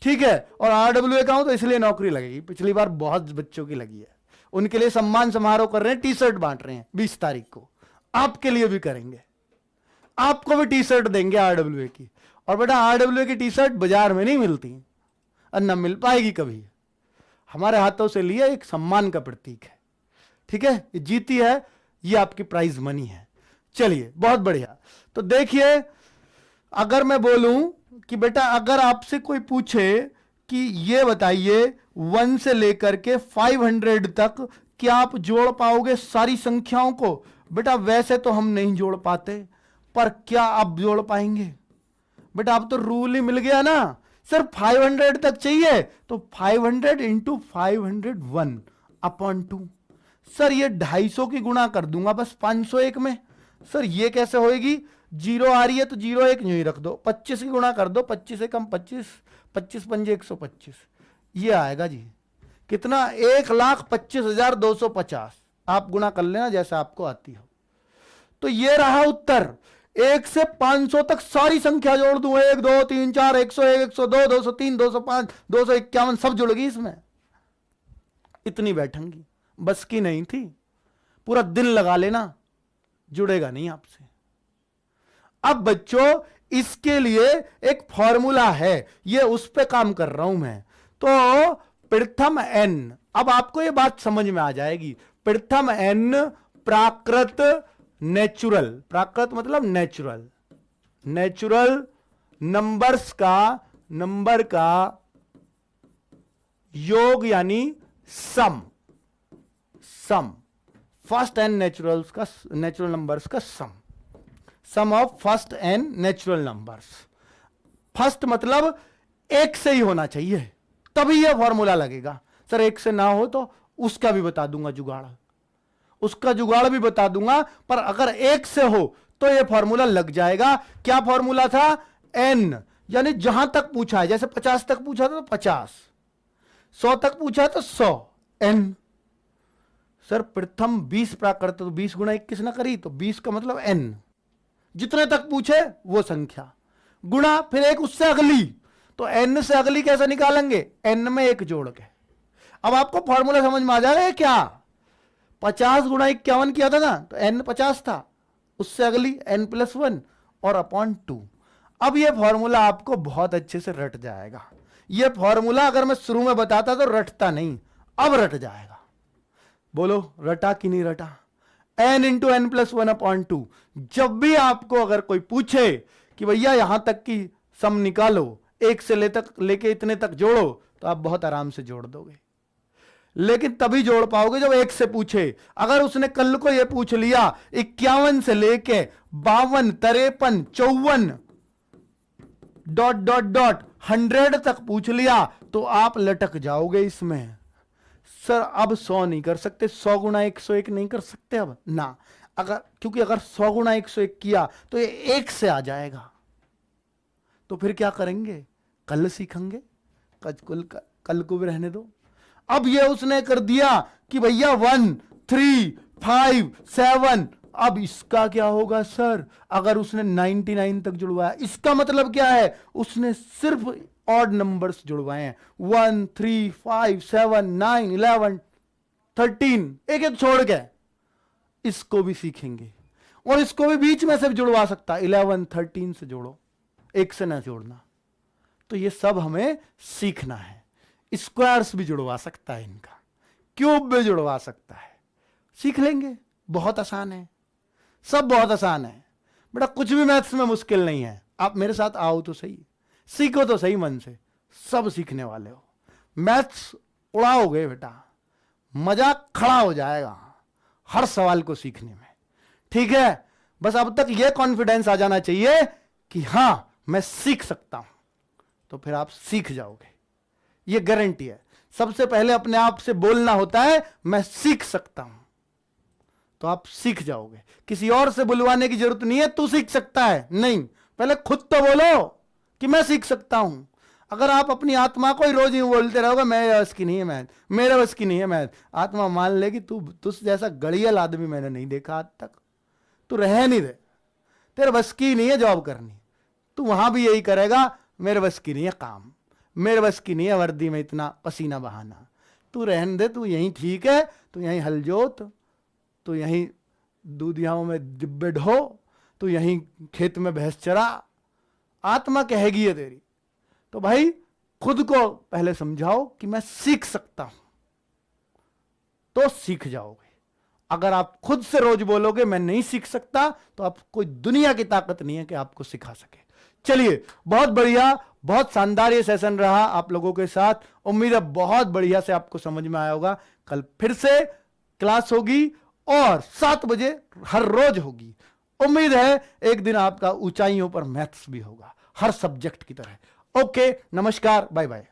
ठीक है, और RWA का हूं तो इसलिए नौकरी लगेगी। पिछली बार बहुत बच्चों की लगी है, उनके लिए सम्मान समारोह कर रहे हैं, टी-शर्ट बांट रहे हैं 20 तारीख को, आपके लिए भी करेंगे, आपको भी टी-शर्ट देंगे RWA की। और बेटा RWA की टी-शर्ट बाजार में नहीं मिलती और न मिल पाएगी कभी, हमारे हाथों से लिया, एक सम्मान का प्रतीक है। ठीक है, ये जीती है, ये आपकी प्राइज मनी है। चलिए बहुत बढ़िया। तो देखिए, अगर मैं बोलूं कि बेटा अगर आपसे कोई पूछे कि ये बताइए 1 से लेकर के 500 तक क्या आप जोड़ पाओगे सारी संख्याओं को? बेटा वैसे तो हम नहीं जोड़ पाते, पर क्या आप जोड़ पाएंगे? बेटा अब तो रूल ही मिल गया ना, सर 500 तक चाहिए तो 500 इंटू 501/2। सर ये 250 की गुणा कर दूंगा बस 501 में। सर ये कैसे होएगी, 0 आ रही है तो 0 1 यूं ही रख दो, 25 की गुणा कर दो, 25 से कम 25, 25 पंजे 125, ये आएगा जी कितना, 1,25,250। आप गुणा कर लेना जैसे आपको आती हो। तो ये रहा उत्तर। 1 से 500 तक सारी संख्या जोड़ दूं, 1 2 3 4 101 102 203 205 251 सब जुड़गी इसमें। इतनी बैठेंगी, बस की नहीं थी, पूरा दिन लगा लेना, जुड़ेगा नहीं आपसे। अब बच्चों इसके लिए एक फॉर्मूला है, ये उस पे काम कर रहा हूं मैं। तो प्रथम n, अब आपको ये बात समझ में आ जाएगी। प्रथम n प्राकृत नेचुरल, प्राकृत मतलब नेचुरल, नेचुरल नंबर का योग यानी sum, first n natural numbers का sum of first n natural numbers. First मतलब एक से ही होना चाहिए तभी यह फॉर्मूला लगेगा। सर एक से ना हो तो उसका भी बता दूंगा जुगाड़, उसका जुगाड़ भी बता दूंगा, पर अगर एक से हो तो यह फॉर्मूला लग जाएगा। क्या फॉर्मूला था, एन यानी जहां तक पूछा है, जैसे 50 तक पूछा था तो 50, 100 तक पूछा है तो 100 एन। सर प्रथम 20 प्राकृत तो 20 गुणा 21 ना करी तो 20 का मतलब एन, जितने तक पूछे वो संख्या गुणा फिर एक उससे अगली, तो एन से अगली कैसे निकालेंगे, एन में एक जोड़ के। अब आपको फॉर्मूला समझ में आ जाएगा क्या, 50 गुणा 51 किया था ना तो एन 50 था, उससे अगली एन प्लस 1 और अपॉन 2। अब यह फॉर्मूला आपको बहुत अच्छे से रट जाएगा। यह फॉर्मूला अगर मैं शुरू में बताता तो रटता नहीं, अब रट जाएगा। बोलो रटा कि नहीं रटा, n इंटू एन प्लस 1/2। जब भी आपको अगर कोई पूछे कि भैया यहां तक की सम निकालो, एक से लेके इतने तक जोड़ो, तो आप बहुत आराम से जोड़ दोगे, लेकिन तभी जोड़ पाओगे जब एक से पूछे। अगर उसने कल को यह पूछ लिया 51 से लेके 52 53 54 डॉट डॉट डॉट 100 तक पूछ लिया तो आप लटक जाओगे इसमें। सर अब 100 नहीं कर सकते, 100 गुणा 101 नहीं कर सकते अब ना, क्योंकि अगर 100 गुणा 101 किया तो ये एक से आ जाएगा। तो फिर क्या करेंगे, कल सीखेंगे, कल को भी रहने दो। अब ये उसने कर दिया कि भैया 1 3 5 7, अब इसका क्या होगा सर, अगर उसने 99 तक जुड़वाया, इसका मतलब क्या है, उसने सिर्फ ऑड नंबर्स जुड़वाए हैं, 1 3 5 7 9 11 13, एक एक छोड़ के। इसको भी सीखेंगे और इसको भी बीच में से भी जुड़वा सकता है, 11 13 से जोड़ो, एक से ना जोड़ना। तो ये सब हमें सीखना है। स्क्वायर्स भी जुड़वा सकता है, इनका क्यूब भी जुड़वा सकता है, सीख लेंगे। बहुत आसान है, सब बहुत आसान है बेटा, कुछ भी मैथ्स में मुश्किल नहीं है। आप मेरे साथ आओ तो सही, सीखो तो सही मन से, सब सीखने वाले हो। मैथ्स उड़ाओगे बेटा, मजा खड़ा हो जाएगा हर सवाल को सीखने में, ठीक है। बस अब तक यह कॉन्फिडेंस आ जाना चाहिए कि हां मैं सीख सकता हूं, तो फिर आप सीख जाओगे, ये गारंटी है। सबसे पहले अपने आप से बोलना होता है मैं सीख सकता हूं, तो आप सीख जाओगे। किसी और से बुलवाने की जरूरत नहीं है, तू सीख सकता है, नहीं, पहले खुद तो बोलो कि मैं सीख सकता हूं। अगर आप अपनी आत्मा को ही रोज ही बोलते रहोगे मेरे बस की नहीं है मैथ, मेरे बस की नहीं है मैथ, आत्मा मान लेगी तुझ जैसा गड़ियल आदमी मैंने नहीं देखा आज तक, तू रह नहीं दे, तेरे बस की नहीं है जॉब करनी, तू वहां भी यही करेगा, मेरे बस की नहीं है काम, मेरे बस की नहीं है वर्दी में इतना पसीना बहाना, तू रहने दे, तू यहीं ठीक है, तू यहीं हल जोत, तू यहीं दूधियाओं में डिब्बे ढो, तू यहीं खेत में भैंस चरा, आत्मा कहेगी है तेरी। तो भाई खुद को पहले समझाओ कि मैं सीख सकता हूं, तो सीख जाओगे। अगर आप खुद से रोज बोलोगे मैं नहीं सीख सकता, तो आप कोई दुनिया की ताकत नहीं है कि आपको सिखा सके। चलिए बहुत बढ़िया, बहुत शानदार ये सेशन रहा आप लोगों के साथ। उम्मीद है बहुत बढ़िया से आपको समझ में आया होगा। कल फिर से क्लास होगी और 7 बजे हर रोज होगी। उम्मीद है एक दिन आपका ऊंचाइयों पर मैथ्स भी होगा, हर सब्जेक्ट की तरह। ओके, नमस्कार, बाय बाय।